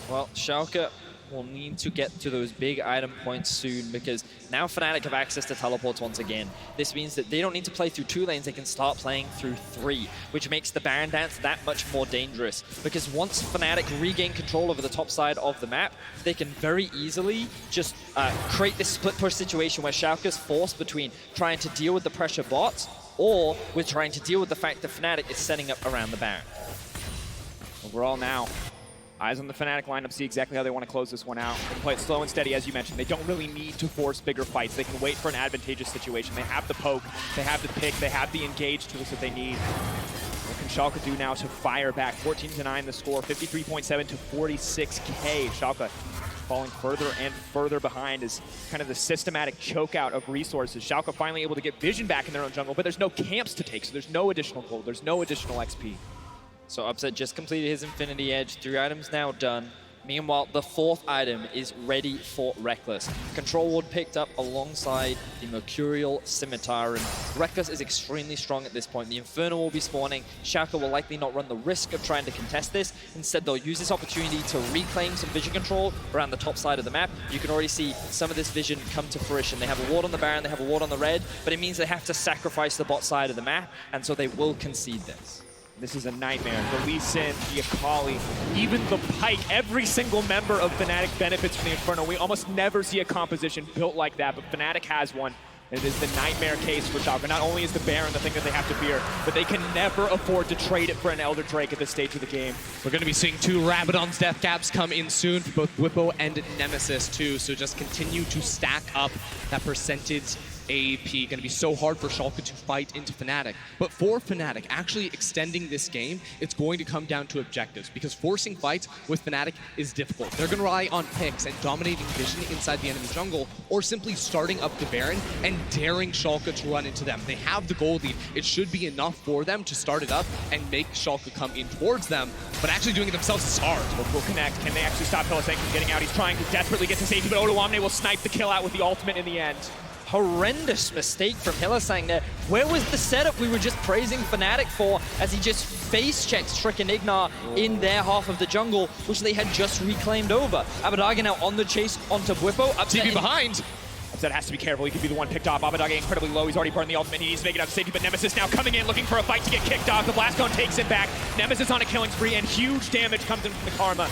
Well, Schalke will need to get to those big item points soon, because now Fnatic have access to teleports once again. This means that they don't need to play through 2 lanes, they can start playing through 3, which makes the Baron dance that much more dangerous. Because once Fnatic regain control over the top side of the map, they can very easily just create this split push situation where Schalke's forced between trying to deal with the pressure bots or with trying to deal with the fact that Fnatic is setting up around the Baron. Overall now, eyes on the Fnatic lineup, see exactly how they want to close this one out. They can play it slow and steady, as you mentioned. They don't really need to force bigger fights. They can wait for an advantageous situation. They have the poke, they have the pick, they have the engage tools that they need. What can Schalke do now to fire back? 14-9 the score, 53.7 to 46k. Schalke falling further and further behind is kind of the systematic choke out of resources. Schalke finally able to get vision back in their own jungle, but there's no camps to take, so there's no additional gold, there's no additional XP. So Upset just completed his Infinity Edge, 3 items now done. Meanwhile, the 4th item is ready for Rekkles. Control Ward picked up alongside the Mercurial Scimitar, and Rekkles is extremely strong at this point. The Inferno will be spawning. Schalke will likely not run the risk of trying to contest this. Instead, they'll use this opportunity to reclaim some vision control around the top side of the map. You can already see some of this vision come to fruition. They have a ward on the Baron, they have a ward on the red, but it means they have to sacrifice the bot side of the map, and so they will concede this. This is a nightmare. The Lee Sin, the Akali, even the Pyke, every single member of Fnatic benefits from the Inferno. We almost never see a composition built like that, but Fnatic has one. It is the nightmare case for Schalke. Not only is the Baron the thing that they have to fear, but they can never afford to trade it for an Elder Drake at this stage of the game. We're going to be seeing 2 Rabadon's death caps come in soon for both Bwipo and Nemesis too, so just continue to stack up that percentage AP. Going to be so hard for Schalke to fight into Fnatic. But for Fnatic, actually extending this game, it's going to come down to objectives, because forcing fights with Fnatic is difficult. They're going to rely on picks and dominating vision inside the enemy jungle, or simply starting up the Baron and daring Schalke to run into them. They have the gold lead. It should be enough for them to start it up and make Schalke come in towards them, but actually doing it themselves is hard. Will connect. Can they actually stop Hylissang from getting out? He's trying to desperately get to safety, but Odoamne will snipe the kill out with the ultimate in the end. Horrendous mistake from Hylissang there. Where was the setup we were just praising Fnatic for, as he just face checks Trick and IgNar in their half of the jungle, which they had just reclaimed over. Abbedagge now on the chase onto Bwipo. TP behind. Upset has to be careful. He could be the one picked off. Abbedagge incredibly low. He's already burned the ultimate. He needs to make it out to safety, but Nemesis now coming in, looking for a fight to get kicked off. The Blast Cone takes it back. Nemesis on a killing spree, and huge damage comes in from the Karma.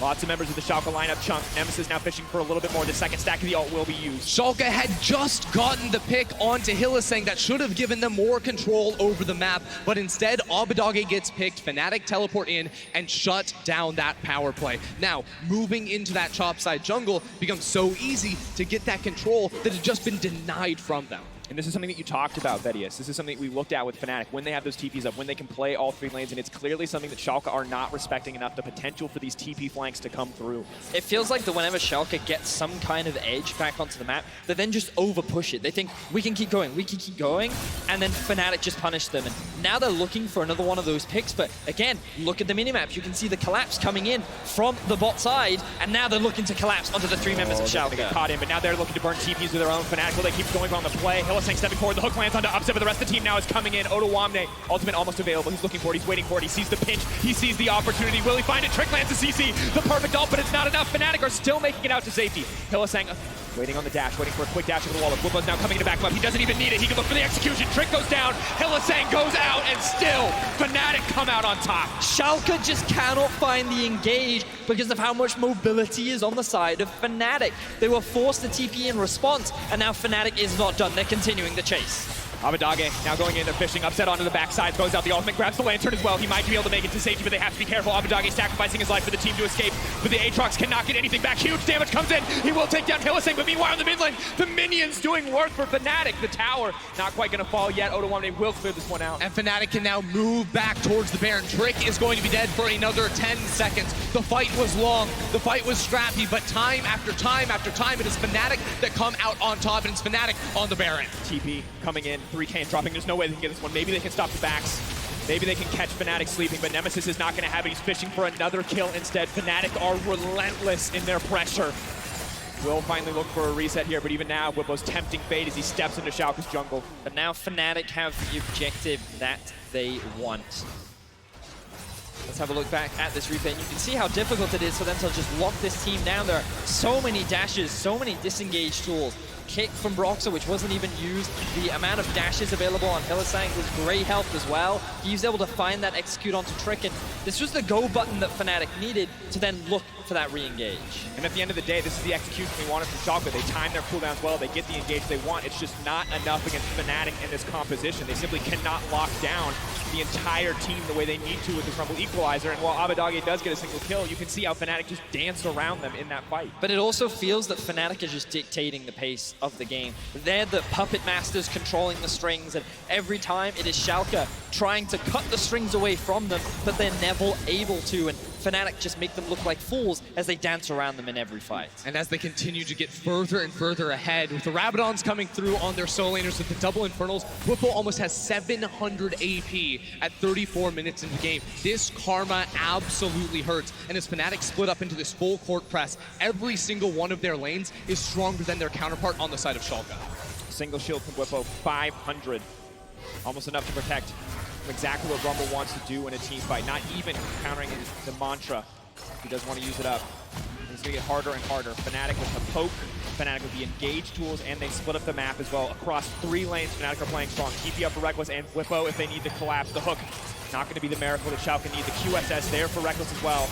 Lots of members of the Schalke lineup chunk. Nemesis now fishing for a little bit more. The second stack of the ult will be used. Schalke had just gotten the pick onto Hylissang that should have given them more control over the map, but instead Abbedagge gets picked, Fnatic teleport in and shut down that power play. Now, moving into that chop side jungle becomes so easy to get that control that had just been denied from them. And this is something that you talked about, Vedius. This is something that we looked at with Fnatic, when they have those TPs up, when they can play all 3 lanes, and it's clearly something that Schalke are not respecting enough, the potential for these TP flanks to come through. It feels like that whenever Schalke gets some kind of edge back onto the map, they then just over-push it. They think, we can keep going, and then Fnatic just punish them. And now they're looking for another one of those picks, but again, look at the minimaps. You can see the collapse coming in from the bot side, and now they're looking to collapse onto the 3 members of Schalke. Get caught in, but now they're looking to burn TPs with their own. Fnatic, will they keep going on the play? Hylissang stepping forward, the hook lands onto Upset, but the rest of the team now is coming in. Odoamne, ultimate almost available. He's looking for it, he's waiting for it. He sees the pinch, he sees the opportunity. Will he find it? Trick lands the CC, the perfect ult, but it's not enough. Fnatic are still making it out to safety. Hylissang waiting on the dash, waiting for a quick dash over the wall. Bwipo's now coming to back up. He doesn't even need it. He can look for the execution. Trick goes down. Hylissang goes out, and still Fnatic come out on top. Schalke just cannot find the engage because of how much mobility is on the side of Fnatic. They were forced to TP in response, and now Fnatic is not done. They're continuing the chase. Abbedagge now going in, they're fishing. Upset onto the backside, throws out the ultimate, grabs the lantern as well. He might be able to make it to safety, but they have to be careful. Abbedagge sacrificing his life for the team to escape, but the Aatrox cannot get anything back. Huge damage comes in. He will take down Hylissang, but meanwhile in the mid lane, the minions doing work for Fnatic. The tower not quite going to fall yet. Odoamne will clear this one out. And Fnatic can now move back towards the Baron. Trick is going to be dead for another 10 seconds. The fight was long, the fight was scrappy, but time after time after time, it is Fnatic that come out on top, and it's Fnatic on the Baron. TP coming in, 3K and dropping. There's no way they can get this one. Maybe they can stop the backs. Maybe they can catch Fnatic sleeping, but Nemesis is not going to have it. He's fishing for another kill instead. Fnatic are relentless in their pressure. Will finally look for a reset here, but even now, Bwipo's tempting fate as he steps into Schalke's jungle. But now Fnatic have the objective that they want. Let's have a look back at this replay, and you can see how difficult it is for them to just lock this team down. There are so many dashes, so many disengage tools. Kick from Broxah, which wasn't even used. The amount of dashes available on Hylissang was great help as well. He was able to find that execute onto Trick, and this was the go button that Fnatic needed to then look for that re-engage. And at the end of the day, this is the execution we wanted from Schalke. They time their cooldowns well, they get the engage they want. It's just not enough against Fnatic in this composition. They simply cannot lock down the entire team the way they need to with this Rumble Equalizer. And while Abbedagge does get a single kill, you can see how Fnatic just dance around them in that fight. But it also feels that Fnatic are just dictating the pace of the game. They're the puppet masters controlling the strings, and every time it is Schalke trying to cut the strings away from them, but they're never able to, and Fnatic just make them look like fools as they dance around them in every fight. And as they continue to get further and further ahead, with the Rabadons coming through on their solo laners with the double Infernals, Bwipo almost has 700 AP at 34 minutes into the game. This karma absolutely hurts. And as Fnatic split up into this full court press, every single one of their lanes is stronger than their counterpart on the side of Schalke. Single shield from Bwipo, 500. Almost enough to protect exactly what Rumble wants to do in a team fight, not even countering the mantra. He does want to use it up. It's going to get harder and harder. Fnatic with the poke, Fnatic with the engage tools, and they split up the map as well. Across 3 lanes, Fnatic are playing strong. TP up for Rekkles and Bwipo if they need to collapse the hook. Not going to be the miracle that Schalke need. The QSS there for Rekkles as well.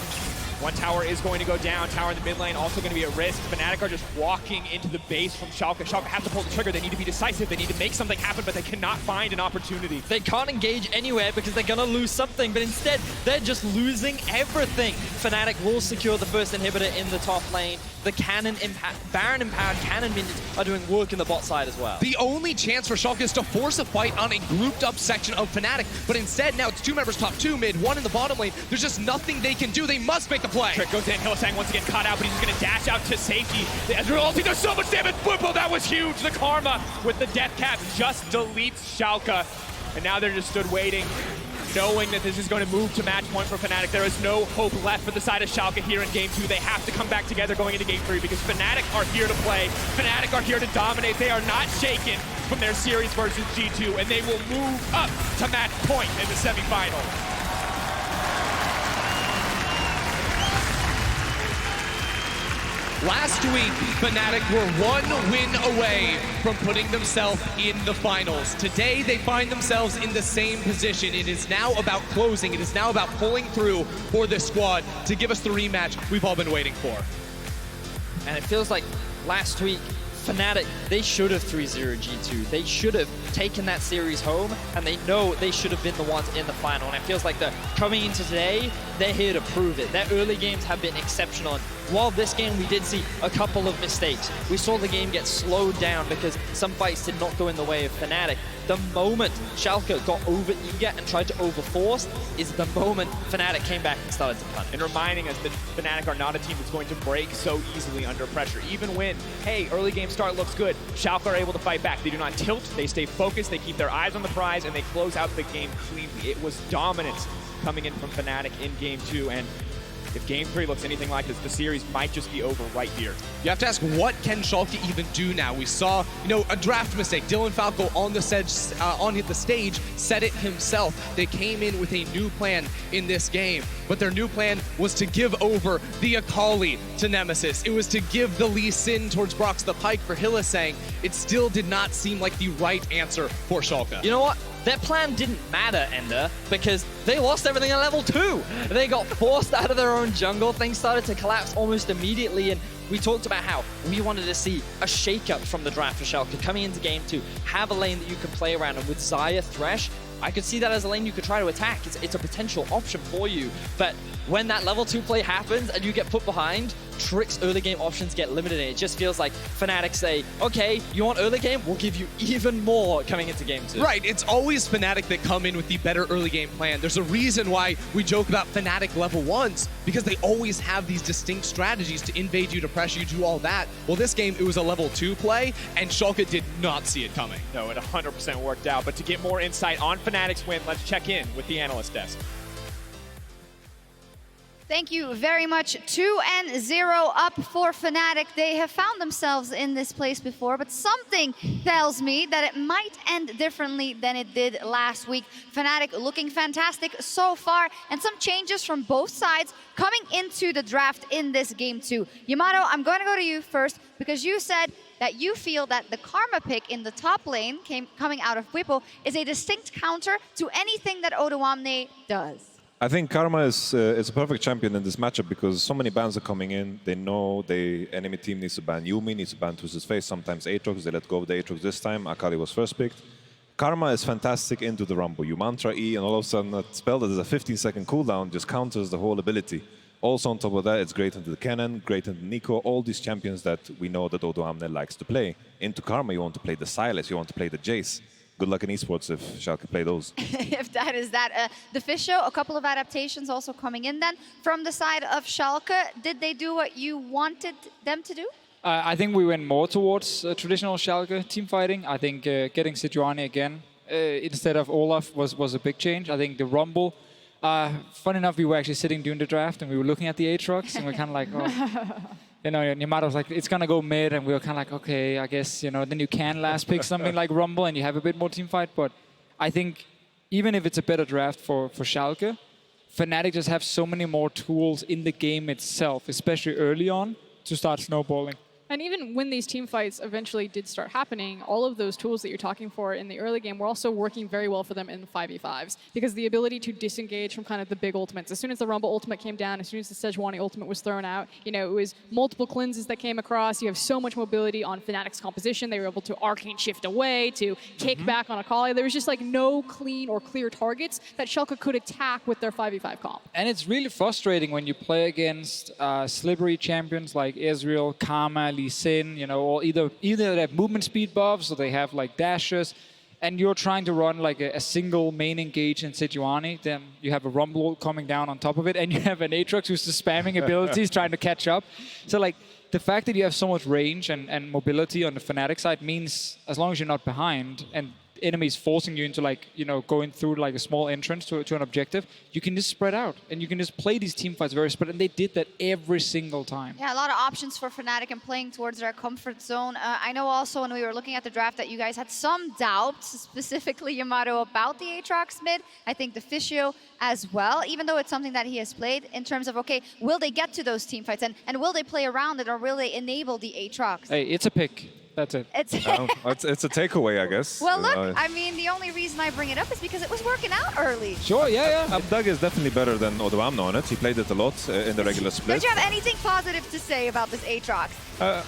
One tower is going to go down. Tower in the mid lane also going to be at risk. Fnatic are just walking into the base from Schalke. Schalke have to pull the trigger. They need to be decisive. They need to make something happen, but they cannot find an opportunity. They can't engage anywhere because they're gonna lose something, but instead, they're just losing everything. Fnatic will secure the first inhibitor in the top lane. The cannon Baron empowered cannon minions are doing work in the bot side as well. The only chance for Schalke is to force a fight on a grouped up section of Fnatic, but instead now it's 2 members top 2 mid, 1 in the bottom lane. There's just nothing they can do. They must make the play. Trick goes in. Hylissang once again caught out, but he's just going to dash out to safety. The Ezreal ulti does so much damage. Bwipo, that was huge. The karma with the death cap just deletes Schalke. And now they're just stood waiting, knowing that this is going to move to match point for Fnatic. There is no hope left for the side of Schalke here in Game 2. They have to come back together going into Game 3 because Fnatic are here to play. Fnatic are here to dominate. They are not shaken from their series versus G2, and they will move up to match point in the semifinal. Last week, Fnatic were 1 win away from putting themselves in the finals. Today, they find themselves in the same position. It is now about closing. It is now about pulling through for this squad to give us the rematch we've all been waiting for. And it feels like last week, Fnatic, they should have 3-0 G2. They should have taken that series home, and they know they should have been the ones in the final. And it feels like they're coming into today, they're here to prove it. Their early games have been exceptional. And while this game we did see a couple of mistakes, we saw the game get slowed down because some fights did not go in the way of Fnatic. The moment Schalke got over eager and tried to overforce is the moment Fnatic came back and started to punish. And reminding us that Fnatic are not a team that's going to break so easily under pressure. Even when, hey, early game start looks good, Schalke are able to fight back. They do not tilt, they stay focused, they keep their eyes on the prize, and they close out the game cleanly. It was dominance coming in from Fnatic in Game 2, and if Game 3 looks anything like this, the series might just be over right here. You have to ask, what can Schalke even do now? We saw, a draft mistake. Dylan Falco on the stage said it himself. They came in with a new plan in this game, but their new plan was to give over the Akali to Nemesis. It was to give the Lee Sin towards Broxah the Pyke for Hylissang. It still did not seem like the right answer for Schalke. You know what? Their plan didn't matter, Ender, because they lost everything at level 2. They got forced out of their own jungle. Things started to collapse almost immediately, and we talked about how we wanted to see a shakeup from the draft for Schalke coming into Game 2, have a lane that you can play around, and with Xayah Thresh, I could see that as a lane you could try to attack. It's a potential option for you, but when that level 2 play happens and you get put behind, Trick's early game options get limited, and it just feels like Fnatic say, okay, you want early game? We'll give you even more coming into Game 2. Right, it's always Fnatic that come in with the better early game plan. There's a reason why we joke about Fnatic level 1s, because they always have these distinct strategies to invade you, to pressure you, do all that. Well, this game, it was a level 2 play, and Schalke did not see it coming. No, it 100% worked out. But to get more insight on Fnatic's win, let's check in with the analyst desk. Thank you very much. 2-0 up for Fnatic. They have found themselves in this place before, but something tells me that it might end differently than it did last week. Fnatic looking fantastic so far, and some changes from both sides coming into the draft in this game too. Yamato, I'm going to go to you first, because you said that you feel that the Karma pick in the top lane coming out of Bwipo is a distinct counter to anything that Odoamne does. I think Karma is a perfect champion in this matchup because so many bans are coming in. They know the enemy team needs to ban Yuumi, needs to ban Twisted Face, sometimes Aatrox. They let go of the Aatrox this time. Akali was first picked. Karma is fantastic into the Rumble. You mantra E, and all of a sudden that spell that is a 15-second cooldown just counters the whole ability. Also on top of that, it's great into the Kennen, great into Nico, all these champions that we know that Odoamne likes to play. Into Karma, you want to play the Sylas, you want to play the Jace. Good luck in esports if Schalke play those. If that is that. The Fish Show, a couple of adaptations also coming in then. From the side of Schalke, did they do what you wanted them to do? I think we went more towards traditional Schalke team fighting. I think getting Sejuani again instead of Olaf was a big change. I think the Rumble, fun enough, we were actually sitting during the draft and we were looking at the Aatrox and we're kind of like, oh. You know, Yamato was like, it's going to go mid, and we were kind of like, okay, I guess, you know, then you can last pick something like Rumble and you have a bit more team fight. But I think even if it's a better draft for Schalke, Fnatic just have so many more tools in the game itself, especially early on, to start snowballing. And even when these team fights eventually did start happening, all of those tools that you're talking for in the early game were also working very well for them in 5v5s. Because the ability to disengage from kind of the big ultimates. As soon as the Rumble ultimate came down, as soon as the Sejuani ultimate was thrown out, you know, it was multiple cleanses that came across. You have so much mobility on Fnatic's composition. They were able to arcane shift away, to kick back on Akali. There was just like no clean or clear targets that Schalke could attack with their 5v5 comp. And it's really frustrating when you play against slippery champions like Ezreal, Karma, Lee Sin, you know, or either they have movement speed buffs or they have like dashes, and you're trying to run like a single main engage in Sejuani, then you have a Rumble coming down on top of it, and you have an Aatrox who's just spamming abilities trying to catch up. So like the fact that you have so much range and mobility on the Fnatic side means as long as you're not behind and enemies forcing you into like, you know, going through like a small entrance to an objective, you can just spread out and you can just play these team fights very spread, and they did that every single time. Yeah, a lot of options for Fnatic and playing towards their comfort zone. I know also when we were looking at the draft that you guys had some doubts, specifically Yamato, about the Aatrox mid. I think the Fishio as well, even though it's something that he has played in terms of, okay, will they get to those team fights and will they play around it, or will they enable the Aatrox? Hey, it's a pick. That's it. It's a takeaway, I guess. Well, look, I mean, the only reason I bring it up is because it was working out early. Sure, yeah. Abbedagge is definitely better than Odoamne on it. He played it a lot in the regular split. Don't you have anything positive to say about this Aatrox?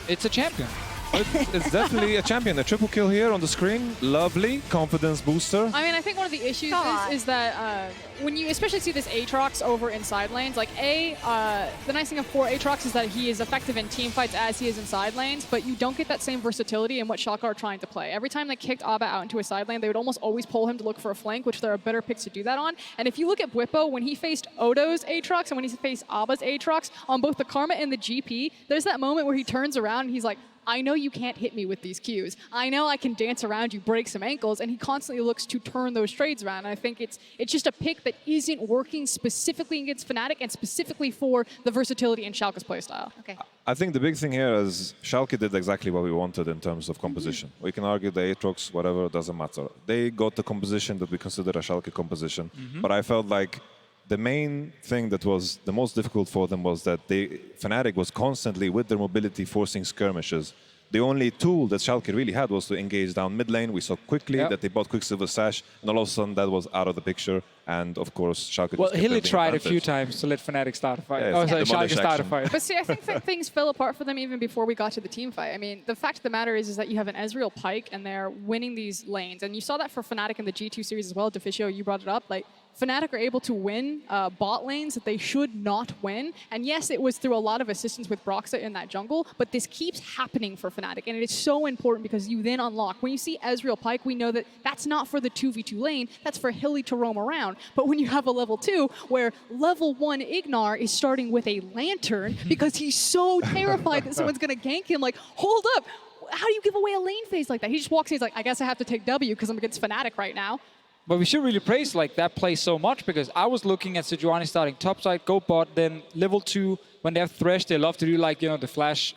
It's a champion. It's definitely a champion. A triple kill here on the screen. Lovely. Confidence booster. I mean, I think one of the issues is that when you especially see this Aatrox over in side lanes, like the nice thing for Aatrox is that he is effective in team fights as he is in side lanes, but you don't get that same versatility in what Schalke are trying to play. Every time they kicked Abba out into a side lane, they would almost always pull him to look for a flank, which there are better picks to do that on. And if you look at Bwipo, when he faced Odo's Aatrox and when he faced Abba's Aatrox on both the Karma and the GP, there's that moment where he turns around and he's like, I know you can't hit me with these Qs. I know I can dance around you, break some ankles, and he constantly looks to turn those trades around. And I think it's just a pick that isn't working specifically against Fnatic and specifically for the versatility in Schalke's playstyle. Okay. I think the big thing here is Schalke did exactly what we wanted in terms of composition. We can argue the Aatrox, whatever, doesn't matter. They got the composition that we consider a Schalke composition. But I felt like the main thing that was the most difficult for them was that Fnatic was constantly, with their mobility, forcing skirmishes. The only tool that Schalke really had was to engage down mid lane. We saw quickly that they bought Quicksilver Sash, and all of a sudden that was out of the picture. And of course, Schalke Well, Hilly tried a few times to let Fnatic start a fight. Schalke start a fight. But see, I think that things fell apart for them even before we got to the team fight. I mean, the fact of the matter is that you have an Ezreal Pyke, and they're winning these lanes. And you saw that for Fnatic in the G2 series as well. Deficio, you brought it up. Like, Fnatic are able to win bot lanes that they should not win. And yes, it was through a lot of assistance with Broxah in that jungle, but this keeps happening for Fnatic. And it is so important because you then unlock. When you see Ezreal Pyke, we know that that's not for the 2v2 lane, that's for Hilly to roam around. But when you have a level 2 where level 1 IgNar is starting with a lantern because he's so terrified that someone's going to gank him, like, hold up, how do you give away a lane phase like that? He just walks in, he's like, I guess I have to take W because I'm against Fnatic right now. But we should really praise like that play so much, because I was looking at Sejuani starting top side, go bot, then level 2, when they have Thresh, they love to do like, you know, the flash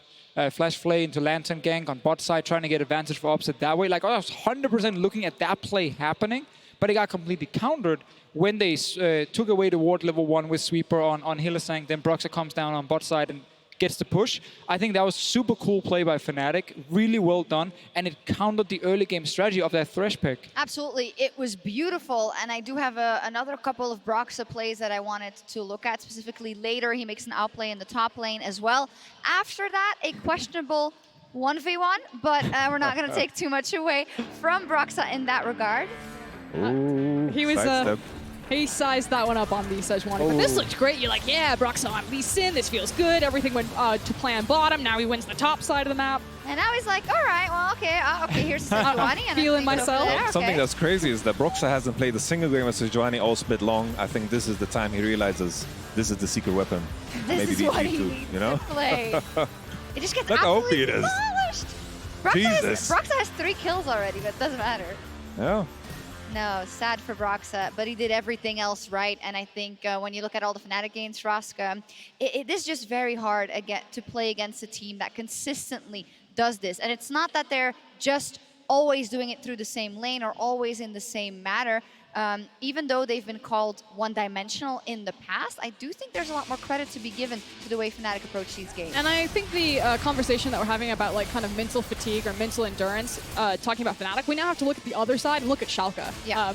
flay into Lantern gank on bot side, trying to get advantage for Upset that way. Like I was 100% looking at that play happening, but it got completely countered when they took away the ward level 1 with Sweeper on Hylissang, then Broxah comes down on bot side and gets the push. I think that was super cool play by Fnatic, really well done, and it countered the early game strategy of that Thresh pick. Absolutely, it was beautiful, and I do have another couple of Broxah plays that I wanted to look at, specifically later. He makes an outplay in the top lane as well. After that, a questionable 1v1, but we're not going to take too much away from Broxah in that regard. Ooh, he was he sized that one up on the Sejuani, but this looked great. You're like, yeah, Broxah on Lee Sin, this feels good. Everything went to plan bottom. Now he wins the top side of the map. And now he's like, all right, well, okay, here's Sejuani. I'm feeling myself. There, okay. Something that's crazy is that Broxah hasn't played a single game with Sejuani all split long. I think this is the time he realizes this is the secret weapon. This Maybe is what he needs to play. It just gets Look how absolutely OP it is. demolished. Broxah has 3 kills already, but it doesn't matter. Yeah. No, sad for Broxah, but he did everything else right. And I think when you look at all the Fnatic games for Oscar, it is just very hard to play against a team that consistently does this. And it's not that they're just always doing it through the same lane or always in the same manner. Even though they've been called one-dimensional in the past, I do think there's a lot more credit to be given to the way Fnatic approach these games. And I think the conversation that we're having about like kind of mental fatigue or mental endurance, talking about Fnatic, we now have to look at the other side and look at Schalke. Yeah.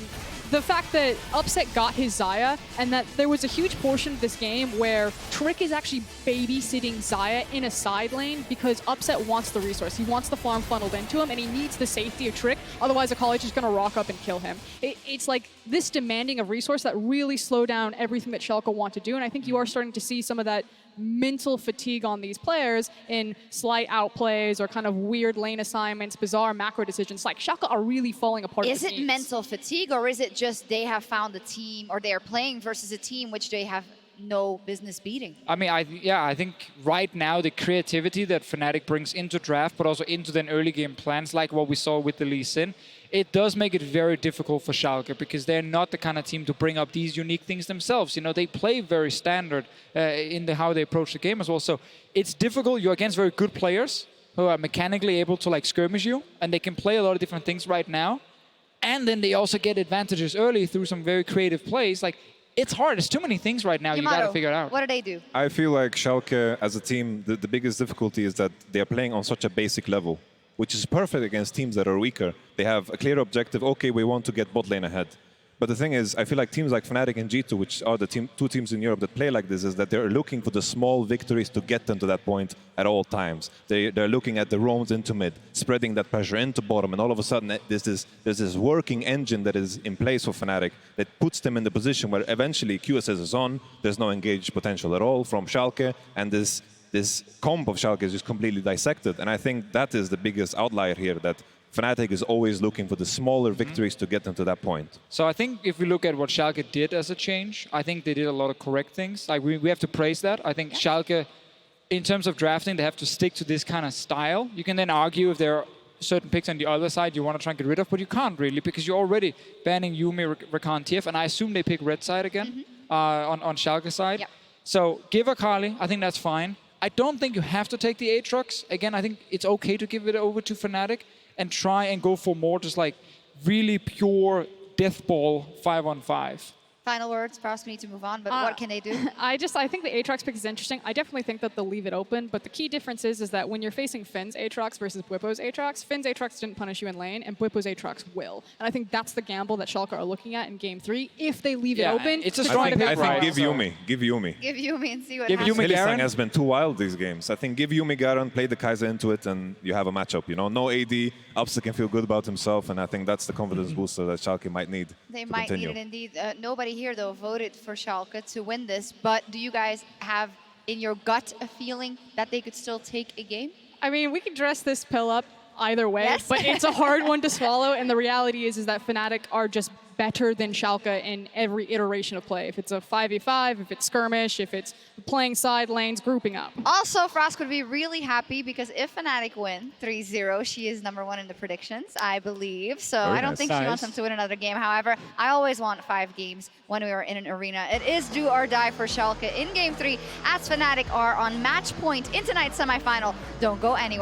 The fact that Upset got his Xayah, and that there was a huge portion of this game where Trick is actually babysitting Xayah in a side lane because Upset wants the resource. He wants the farm funneled into him, and he needs the safety of Trick. Otherwise, Akali is just going to rock up and kill him. It's like this demanding of resource that really slowed down everything that Schalke want to do, and I think you are starting to see some of that mental fatigue on these players in slight outplays or kind of weird lane assignments, bizarre macro decisions. Like, Schalke are really falling apart. Is it mental fatigue, or is it just they have found a team, or they are playing versus a team which they have no business beating? I mean, I think right now the creativity that Fnatic brings into draft, but also into then early game plans, like what we saw with the Lee Sin, it does make it very difficult for Schalke because they're not the kind of team to bring up these unique things themselves. You know, they play very standard in how they approach the game as well. So it's difficult. You're against very good players who are mechanically able to like skirmish you, and they can play a lot of different things right now. And then they also get advantages early through some very creative plays. Like, it's hard. There's too many things right now. You got to figure it out. What do they do? I feel like Schalke as a team, the biggest difficulty is that they are playing on such a basic level, which is perfect against teams that are weaker. They have a clear objective. Okay, we want to get bot lane ahead. But the thing is, I feel like teams like Fnatic and G2, which are the two teams in Europe that play like this, is that they're looking for the small victories to get them to that point at all times. They're looking at the roams into mid, spreading that pressure into bottom, and all of a sudden there's this working engine that is in place for Fnatic that puts them in the position where eventually QSS is on, there's no engaged potential at all from Schalke, and this comp of Schalke is just completely dissected. And I think that is the biggest outlier here, that Fnatic is always looking for the smaller victories to get them to that point. So I think if we look at what Schalke did as a change, I think they did a lot of correct things. Like we have to praise that. I think Schalke, in terms of drafting, they have to stick to this kind of style. You can then argue if there are certain picks on the other side you want to try and get rid of, but you can't really because you're already banning Yuumi, Rakan, TF, and I assume they pick red side again on Schalke side. Yep. So give Akali, I think that's fine. I don't think you have to take the Aatrox. Again, I think it's okay to give it over to Fnatic and try and go for more just like really pure death ball 5-on-5. Final words, perhaps we need to move on, but what can they do? I think the Aatrox pick is interesting. I definitely think that they'll leave it open, but the key difference is that when you're facing Finn's Aatrox versus Bwipo's Aatrox, Finn's Aatrox didn't punish you in lane, and Bwipo's Aatrox will. And I think that's the gamble that Schalke are looking at in Game 3, if they leave it open. It's a strong pick. I think give Yuumi. Give Yuumi and see what happens. happens. Hylissang has been too wild these games. I think give Yuumi Garen, play the Kaisa into it, and you have a matchup. You know, no AD, Upset can feel good about himself, and I think that's the confidence booster that Schalke might need. They might need it indeed. Nobody here, though, voted for Schalke to win this, but do you guys have in your gut a feeling that they could still take a game? I mean, we can dress this pill up either way, Yes. but it's a hard one to swallow. And the reality is that Fnatic are just better than Schalke in every iteration of play. If it's a 5v5, if it's skirmish, if it's playing side lanes, grouping up. Also, Frost would be really happy because if Fnatic win 3-0, she is #1 in the predictions, I believe. So Very I don't nice. think she wants them to win another game. However, I always want 5 games when we are in an arena. It is do or die for Schalke in Game 3 as Fnatic are on match point in tonight's semifinal. Don't go anywhere.